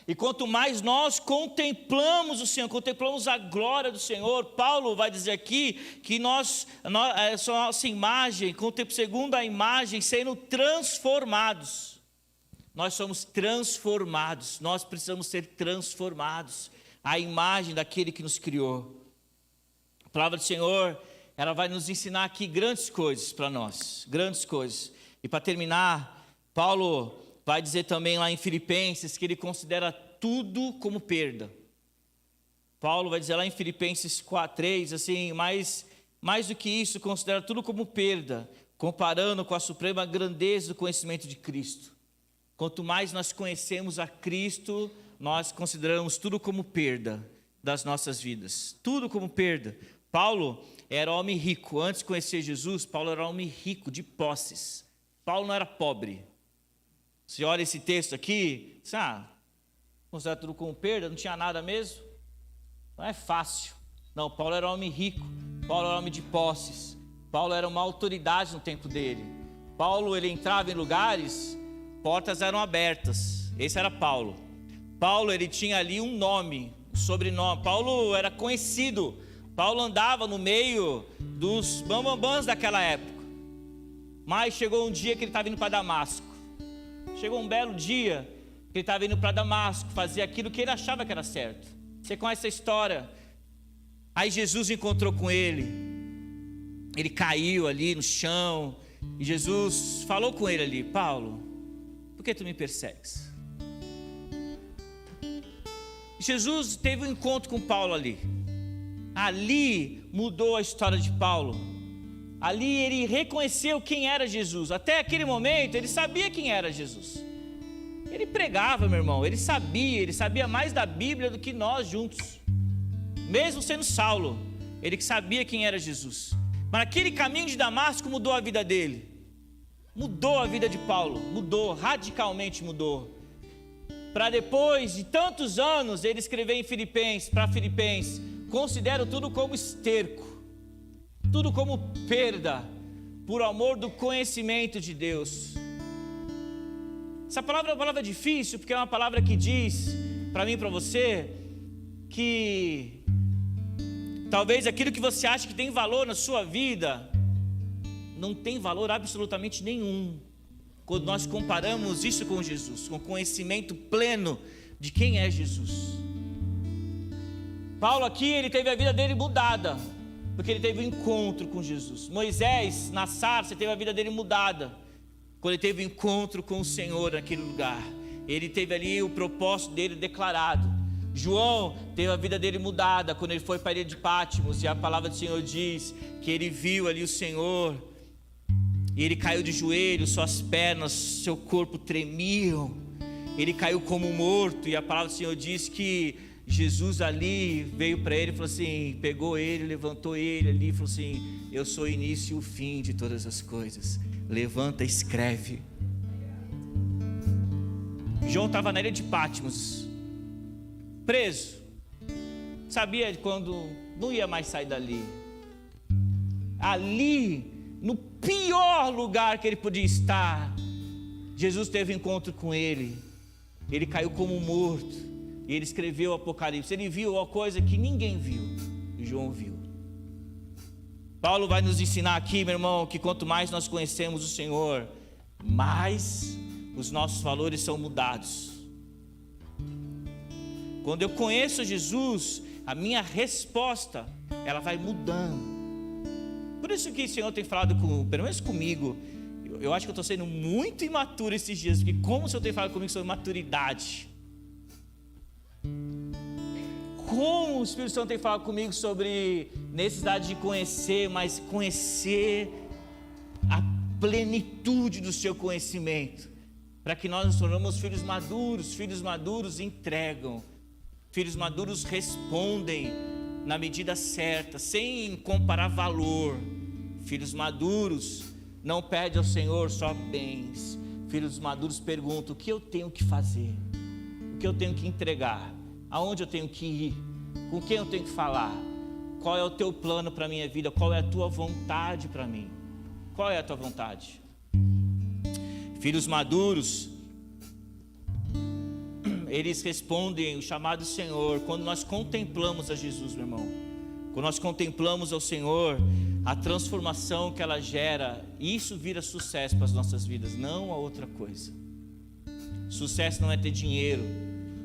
E quanto mais nós contemplamos o Senhor, contemplamos a glória do Senhor, Paulo vai dizer aqui que nossa imagem, segundo a imagem, sendo transformados. Nós somos transformados, nós precisamos ser transformados à imagem daquele que nos criou. A palavra do Senhor, ela vai nos ensinar aqui grandes coisas para nós, grandes coisas. E para terminar, Paulo vai dizer também lá em Filipenses que ele considera tudo como perda. Paulo vai dizer lá em Filipenses 4:3, assim, mais do que isso, considera tudo como perda, comparando com a suprema grandeza do conhecimento de Cristo. Quanto mais nós conhecemos a Cristo, nós consideramos tudo como perda das nossas vidas. Tudo como perda. Paulo era homem rico. Antes de conhecer Jesus, Paulo era homem rico, de posses. Paulo não era pobre. Você olha esse texto aqui, considera tudo como perda, não tinha nada mesmo? Não é fácil. Não, Paulo era homem rico, Paulo era homem de posses, Paulo era uma autoridade no tempo dele. Paulo, ele entrava em lugares, portas eram abertas, esse era Paulo. Paulo, ele tinha ali um nome, um sobrenome, Paulo era conhecido, Paulo andava no meio dos bambambãs daquela época. Mas chegou um dia que ele estava indo para Damasco. Chegou um belo dia que ele estava indo para Damasco, fazer aquilo que ele achava que era certo. Você conhece essa história? Aí Jesus encontrou com ele. Ele caiu ali no chão. E Jesus falou com ele ali: Paulo, por que tu me persegues? Jesus teve um encontro com Paulo ali. Ali mudou a história de Paulo. Ali ele reconheceu quem era Jesus. Até aquele momento ele sabia quem era Jesus. Ele pregava, meu irmão, ele sabia mais da Bíblia do que nós juntos. Mesmo sendo Saulo, ele que sabia quem era Jesus. Mas aquele caminho de Damasco mudou a vida dele. Mudou a vida de Paulo, mudou, radicalmente mudou. Para depois de tantos anos ele escrever em Filipenses, considero tudo como esterco, tudo como perda, por amor do conhecimento de Deus. Essa palavra é uma palavra difícil, porque é uma palavra que diz, para mim e para você, que talvez aquilo que você acha que tem valor na sua vida, não tem valor absolutamente nenhum, quando nós comparamos isso com Jesus, com o conhecimento pleno de quem é Jesus. Paulo aqui, ele teve a vida dele mudada, porque ele teve um encontro com Jesus. Moisés, na sarça, teve a vida dele mudada, quando ele teve um encontro com o Senhor naquele lugar. Ele teve ali o propósito dele declarado. João teve a vida dele mudada, quando ele foi para a ilha de Patmos, e a palavra do Senhor diz que ele viu ali o Senhor, e ele caiu de joelhos, suas pernas, seu corpo tremiam, ele caiu como morto, e a palavra do Senhor diz que Jesus ali veio para ele e falou assim, pegou ele, levantou ele ali e falou assim: eu sou o início e o fim de todas as coisas, levanta e escreve. João estava na ilha de Patmos, preso, sabia quando não ia mais sair dali. Ali, no pior lugar que ele podia estar, Jesus teve um encontro com ele. Ele caiu como morto. E ele escreveu o Apocalipse. Ele viu uma coisa que ninguém viu, e João viu. Paulo vai nos ensinar aqui, meu irmão, que quanto mais nós conhecemos o Senhor, mais os nossos valores são mudados. Quando eu conheço Jesus, a minha resposta, ela vai mudando. Por isso que o Senhor tem falado, pelo menos comigo, eu acho que eu estou sendo muito imaturo esses dias, porque como o Senhor tem falado comigo sobre maturidade. como o Espírito Santo tem falado comigo sobre necessidade de conhecer, mas conhecer a plenitude do seu conhecimento, para que nós nos tornamos filhos maduros entregam, filhos maduros respondem na medida certa, sem comparar valor. Filhos maduros não pedem ao Senhor só bens. Filhos maduros perguntam: o que eu tenho que fazer? O que eu tenho que entregar? Aonde eu tenho que ir? Com quem eu tenho que falar? Qual é o teu plano para a minha vida? Qual é a tua vontade para mim? Qual é a tua vontade? Filhos maduros, eles respondem o chamado do Senhor quando nós contemplamos a Jesus, meu irmão. Quando nós contemplamos ao Senhor, a transformação que ela gera, isso vira sucesso para as nossas vidas, não a outra coisa. Sucesso não é ter dinheiro,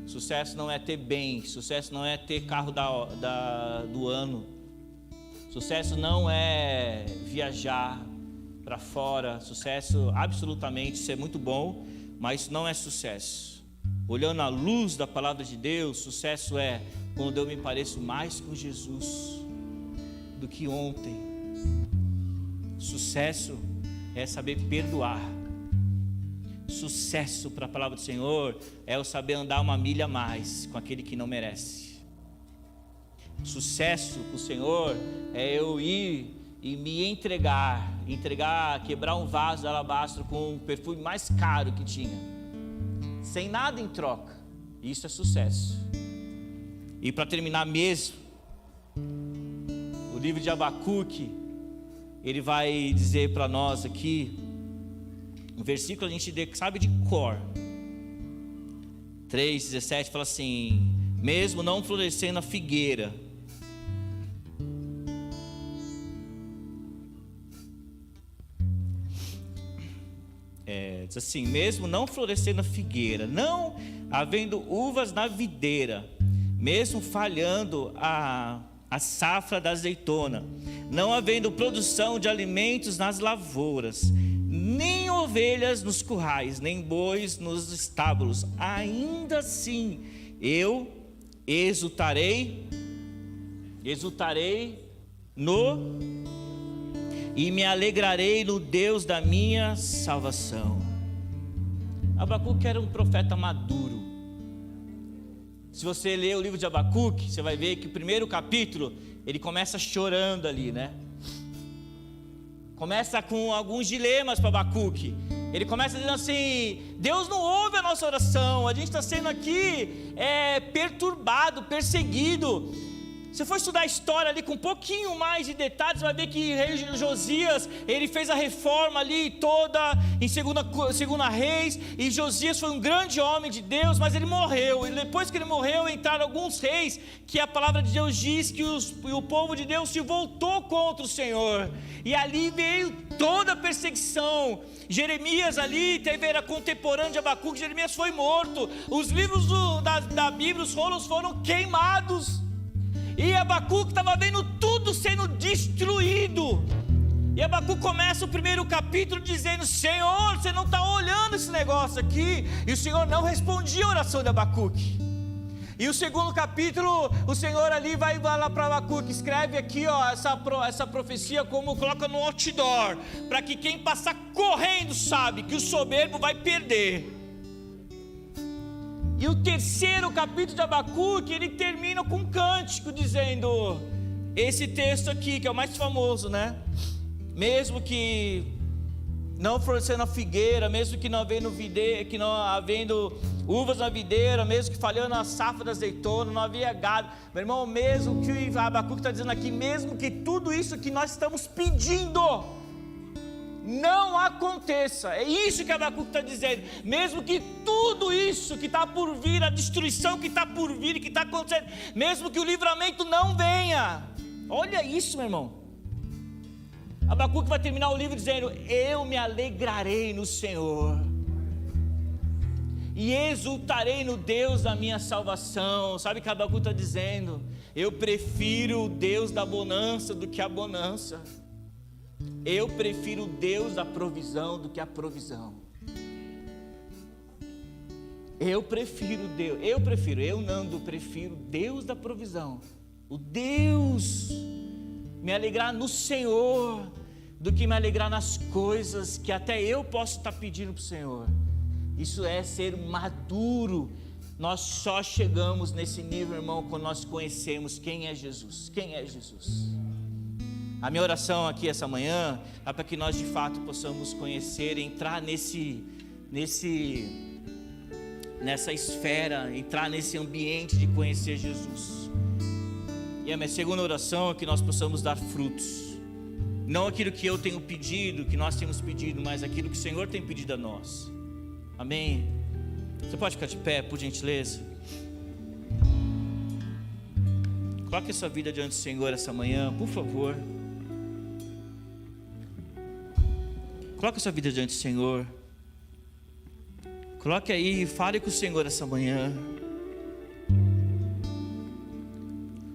sucesso não é ter bem, sucesso não é ter carro do ano, sucesso não é viajar para fora. Sucesso, absolutamente, isso é muito bom, mas isso não é sucesso. Olhando à luz da palavra de Deus, sucesso é quando eu me pareço mais com Jesus do que ontem. Sucesso é saber perdoar. Sucesso para a palavra do Senhor é eu saber andar uma milha a mais com aquele que não merece. Sucesso para o Senhor é eu ir e me entregar, quebrar um vaso de alabastro com o perfume mais caro que tinha, sem nada em troca. Isso é sucesso. E para terminar mesmo, o livro de Abacuque, ele vai dizer para nós aqui, um versículo a gente sabe de cor, 3:17, fala assim: mesmo não florescendo a figueira, diz assim: mesmo não florescendo a figueira, não havendo uvas na videira, mesmo falhando a safra da azeitona, não havendo produção de alimentos nas lavouras, nem ovelhas nos currais, nem bois nos estábulos, ainda assim eu exultarei e me alegrarei no Deus da minha salvação. Abacuque era um profeta maduro. Se você ler o livro de Abacuque, você vai ver que o primeiro capítulo, ele começa chorando ali, né? Começa com alguns dilemas para Abacuque. Ele começa dizendo assim: Deus não ouve a nossa oração, a gente está sendo aqui perturbado, perseguido. Se for estudar a história ali com um pouquinho mais de detalhes, você vai ver que o rei Josias, ele fez a reforma ali toda em segunda Reis, e Josias foi um grande homem de Deus, mas ele morreu, e depois que ele morreu, entraram alguns reis, que a palavra de Deus diz que o povo de Deus se voltou contra o Senhor, e ali veio toda a perseguição. Jeremias ali era contemporâneo de Abacuque. Jeremias foi morto, os livros da Bíblia, os rolos foram queimados, e Abacuque estava vendo tudo sendo destruído. E Abacuque começa o primeiro capítulo dizendo: Senhor, você não está olhando esse negócio aqui. E o Senhor não respondia a oração de Abacuque. E o segundo capítulo, o Senhor ali vai lá para Abacuque: escreve aqui, ó, essa profecia, como coloca no outdoor, para que quem passar correndo sabe que o soberbo vai perder. E o terceiro capítulo de Abacuque, ele termina com um cântico dizendo esse texto aqui, que é o mais famoso, né? Mesmo que não florescendo a figueira, mesmo que não havendo uvas na videira, mesmo que falhando a safra da azeitona, não havia gado, meu irmão, mesmo que Abacuque está dizendo aqui, mesmo que tudo isso que nós estamos pedindo não aconteça, é isso que Abacuque está dizendo, mesmo que tudo isso que está por vir, a destruição que está por vir, que está acontecendo, mesmo que o livramento não venha, olha isso, meu irmão. Abacuque vai terminar o livro dizendo: eu me alegrarei no Senhor e exultarei no Deus da minha salvação. Sabe o que Abacuque está dizendo? Eu prefiro o Deus da bonança do que a bonança. Eu prefiro o Deus da provisão do que a provisão. eu prefiro Deus da provisão, o Deus, me alegrar no Senhor, do que me alegrar nas coisas que até eu posso estar pedindo para o Senhor. Isso é ser maduro. Nós só chegamos nesse nível, irmão, quando nós conhecemos quem é Jesus. Quem é Jesus? A minha oração aqui essa manhã é para que nós de fato possamos conhecer, entrar nessa esfera, entrar nesse ambiente de conhecer Jesus. E a minha segunda oração é que nós possamos dar frutos. Não aquilo que eu tenho pedido, que nós temos pedido, mas aquilo que o Senhor tem pedido a nós. Amém? Você pode ficar de pé, por gentileza? Coloque a sua vida diante do Senhor essa manhã, por favor. Coloque a sua vida diante do Senhor. Coloque aí e fale com o Senhor essa manhã.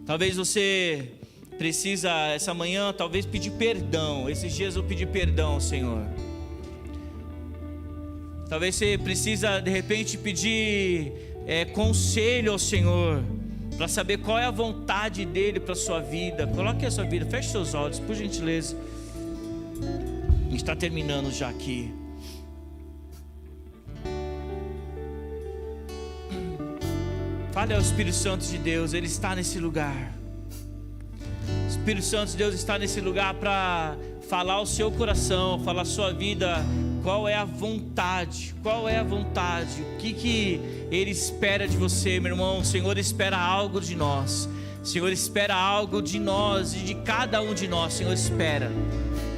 Talvez você precisa essa manhã, talvez pedir perdão. Esses dias eu pedi perdão ao Senhor. Talvez você precisa de repente pedir conselho ao Senhor, para saber qual é a vontade dEle para a sua vida. Coloque a sua vida, feche seus olhos, por gentileza. A gente está terminando já aqui. Fale ao Espírito Santo de Deus, Ele está nesse lugar. O Espírito Santo de Deus está nesse lugar para falar ao seu coração, falar a sua vida. Qual é a vontade? Qual é a vontade? O que Ele espera de você, meu irmão? O Senhor espera algo de nós. O Senhor espera algo de nós e de cada um de nós. O Senhor espera.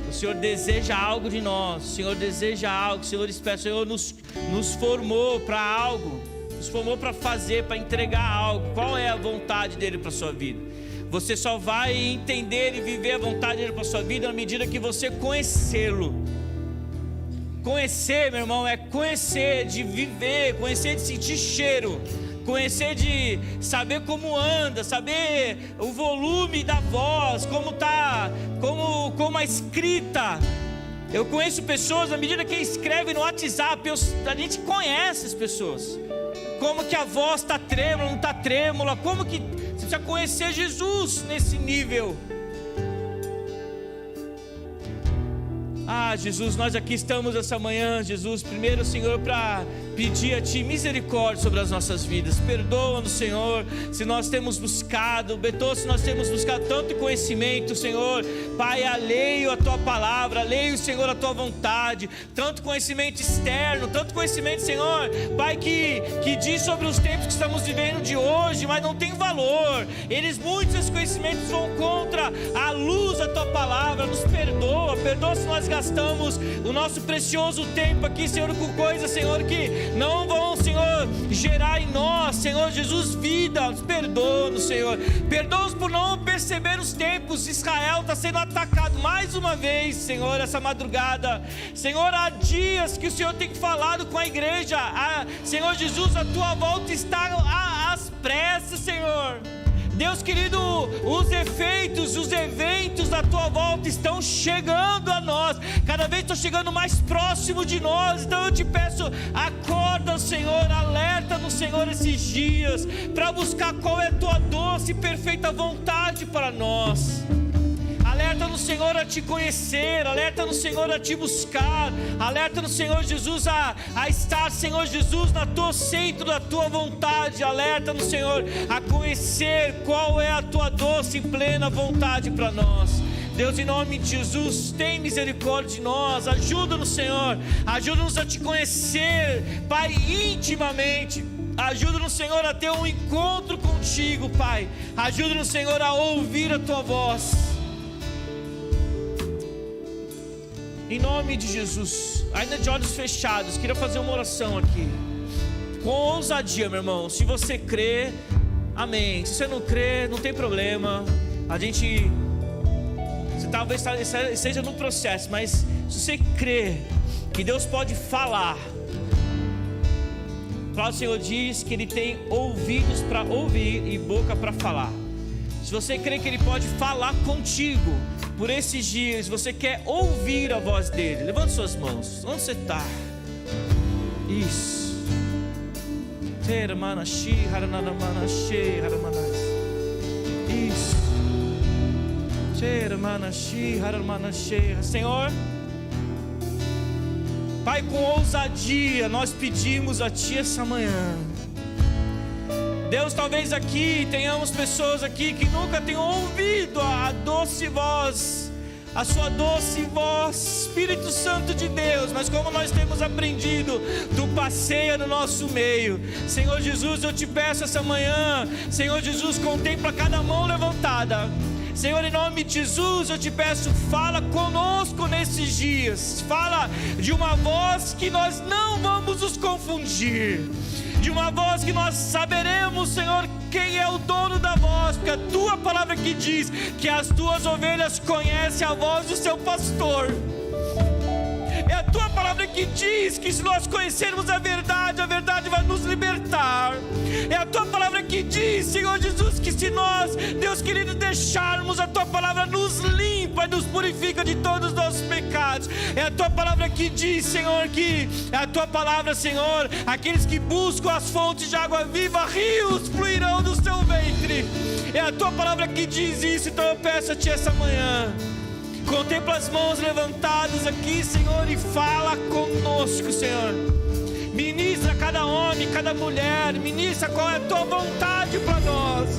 O Senhor deseja algo de nós. O Senhor deseja algo. O Senhor espera. O Senhor nos formou para algo. Nos formou para fazer, para entregar algo. Qual é a vontade dEle para a sua vida? Você só vai entender e viver a vontade dEle para a sua vida na medida que você conhecê-lo. Conhecer, meu irmão, é conhecer, de viver, conhecer de sentir cheiro, conhecer de saber como anda, saber o volume da voz, como tá, como a escrita. Eu conheço pessoas, na medida que escrevem no WhatsApp, a gente conhece as pessoas. Como que a voz está trêmula, não está trêmula, como que você precisa conhecer Jesus nesse nível. Ah, Jesus, nós aqui estamos essa manhã, Jesus, primeiro, Senhor, para pedir a Ti misericórdia sobre as nossas vidas. Perdoa-nos, Senhor, se nós temos buscado, se nós temos buscado tanto conhecimento, Senhor, Pai, alheio à Tua palavra, alheio, Senhor, à Tua vontade, tanto conhecimento externo, tanto conhecimento, Senhor, Pai, que diz sobre os tempos que estamos vivendo de hoje, mas não tem valor. Muitos desses conhecimentos vão contra a luz da Tua palavra. Nos perdoa se nós gastamos o nosso precioso tempo aqui, Senhor, com coisas, Senhor, que não vão, Senhor, gerar em nós, Senhor Jesus, vida. Nos perdoa-nos, Senhor. Perdoa-nos por não perceber os tempos. Israel está sendo atacado mais uma vez, Senhor, essa madrugada. Senhor, há dias que o Senhor tem falado com a igreja. Senhor Jesus, a Tua volta está às pressas, Senhor. Deus querido, os efeitos, os eventos da Tua volta estão chegando a nós, cada vez estão chegando mais próximo de nós. Então eu te peço, acorda, Senhor, alerta no Senhor esses dias, para buscar qual é a Tua doce e perfeita vontade para nós. Alerta no Senhor a Te conhecer, alerta no Senhor a Te buscar, alerta no Senhor Jesus a estar, Senhor Jesus, no centro da Tua vontade. Alerta no Senhor a conhecer qual é a Tua doce e plena vontade para nós. Deus, em nome de Jesus, tem misericórdia de nós. Ajuda-nos, Senhor, ajuda-nos a Te conhecer, Pai, intimamente. Ajuda-nos, Senhor, a ter um encontro contigo, Pai. Ajuda-nos, Senhor, a ouvir a Tua voz. Em nome de Jesus, ainda de olhos fechados, queria fazer uma oração aqui, com ousadia, meu irmão. Se você crê, amém. Se você não crê, não tem problema. Você talvez esteja no processo, mas se você crê que Deus pode falar, a palavra do Senhor diz que Ele tem ouvidos para ouvir e boca para falar. Se você crê que Ele pode falar contigo por esses dias, você quer ouvir a voz dEle, levante suas mãos. Onde você está? Isso. Isso. Senhor, Pai, com ousadia nós pedimos a Ti essa manhã. Deus, talvez aqui tenhamos pessoas aqui que nunca tenham ouvido a doce voz, a Sua doce voz, Espírito Santo de Deus. Mas como nós temos aprendido, Tu passeia no nosso meio. Senhor Jesus, eu Te peço essa manhã, Senhor Jesus, contempla cada mão levantada. Senhor, em nome de Jesus, eu Te peço, fala conosco nesses dias. Fala de uma voz que nós não vamos nos confundir, de uma voz que nós saberemos, Senhor, quem é o dono da voz, porque a Tua palavra que diz que as Tuas ovelhas conhecem a voz do seu pastor. É a Tua palavra que diz que se nós conhecermos a verdade vai nos libertar. É a Tua palavra que diz, Senhor Jesus, que se nós, Deus querido, deixarmos, a Tua palavra nos limpa e nos purifica de todos os nossos pecados. É a Tua palavra que diz, Senhor, que é a Tua palavra, Senhor, aqueles que buscam as fontes de água viva, rios fluirão do seu ventre. É a Tua palavra que diz isso. Então eu peço a Ti essa manhã, contempla as mãos levantadas aqui, Senhor, e fala conosco, Senhor. Ministra cada homem, cada mulher, ministra qual é a Tua vontade para nós.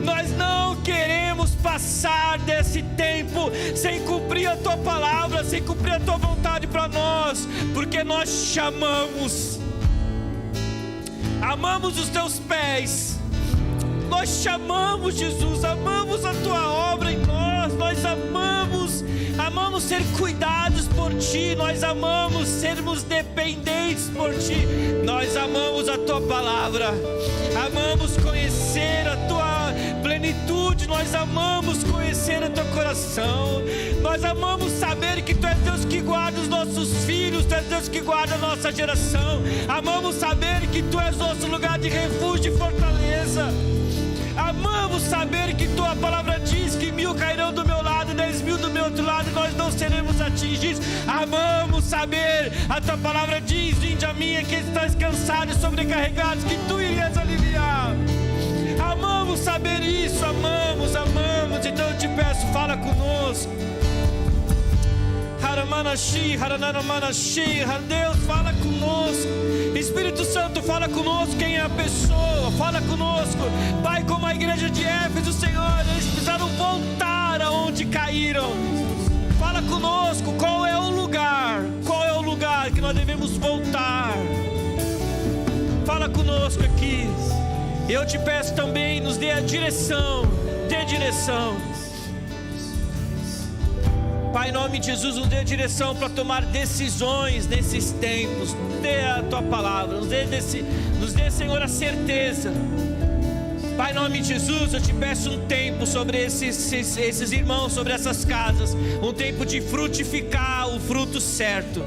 Nós não queremos passar desse tempo sem cumprir a Tua palavra, sem cumprir a Tua vontade para nós, porque nós Te amamos os Teus pés. Nós Te amamos, Jesus, amamos a Tua obra em nós amamos ser cuidados por Ti, nós amamos sermos dependentes por Ti, nós amamos a Tua palavra, amamos conhecer a Tua plenitude, nós amamos conhecer o Teu coração, nós amamos saber que Tu és Deus que guarda os nossos filhos, Tu és Deus que guarda a nossa geração, amamos saber que Tu és nosso lugar de refúgio e fortaleza. Amamos saber que Tua palavra diz que 1000 cairão do meu lado, 10.000 do meu outro lado, e nós não seremos atingidos. Amamos saber, a Tua palavra diz: vinde a mim, que estáis cansados e sobrecarregados, que Tu irias aliviar. Amamos saber isso, amamos. Então eu Te peço, fala conosco. Deus, fala conosco. Espírito Santo, fala conosco. Quem é a pessoa? Fala conosco. Pai, como a igreja de Éfeso, Senhor, eles precisaram voltar aonde caíram. Fala conosco. Qual é o lugar? Qual é o lugar que nós devemos voltar? Fala conosco aqui. Eu Te peço também, nos dê a direção. Dê direção. Pai, em nome de Jesus, nos dê direção para tomar decisões nesses tempos. Nos dê a Tua palavra, nos dê, Senhor, a certeza. Pai, em nome de Jesus, eu Te peço um tempo sobre esses irmãos, sobre essas casas. Um tempo de frutificar o fruto certo.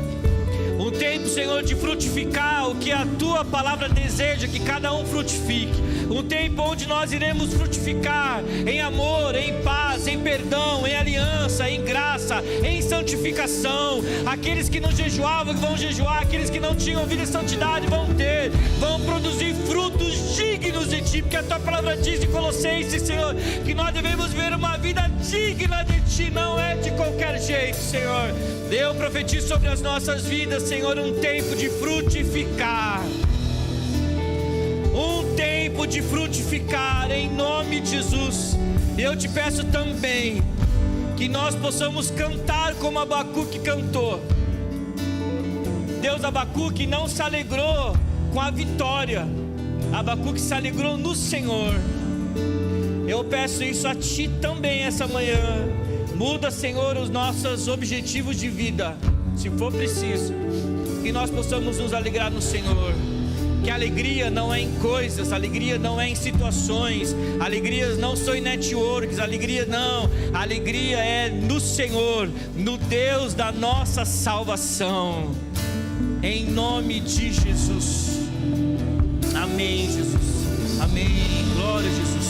Um tempo, Senhor, de frutificar o que a Tua palavra deseja que cada um frutifique. Um tempo onde nós iremos frutificar em amor, em paz, em perdão, em aliança, em graça, em santificação. Aqueles que não jejuavam vão jejuar, aqueles que não tinham vida em santidade vão produzir frutos dignos de Ti, porque a Tua palavra diz em Colossenses, Senhor, que nós devemos ver uma vida digna de Ti, não é de qualquer jeito, Senhor. Eu profetizo sobre as nossas vidas, Senhor, um tempo de frutificar. Um tempo de frutificar em nome de Jesus. Eu Te peço também que nós possamos cantar como Abacuque cantou. Deus, Abacuque não se alegrou com a vitória, Abacuque se alegrou no Senhor. Eu peço isso a Ti também essa manhã. Muda, Senhor, os nossos objetivos de vida, se for preciso, que nós possamos nos alegrar no Senhor. Que a alegria não é em coisas, a alegria não é em situações, alegria não são em networks, a alegria é no Senhor, no Deus da nossa salvação, em nome de Jesus. Amém, Jesus, amém, glória a Jesus.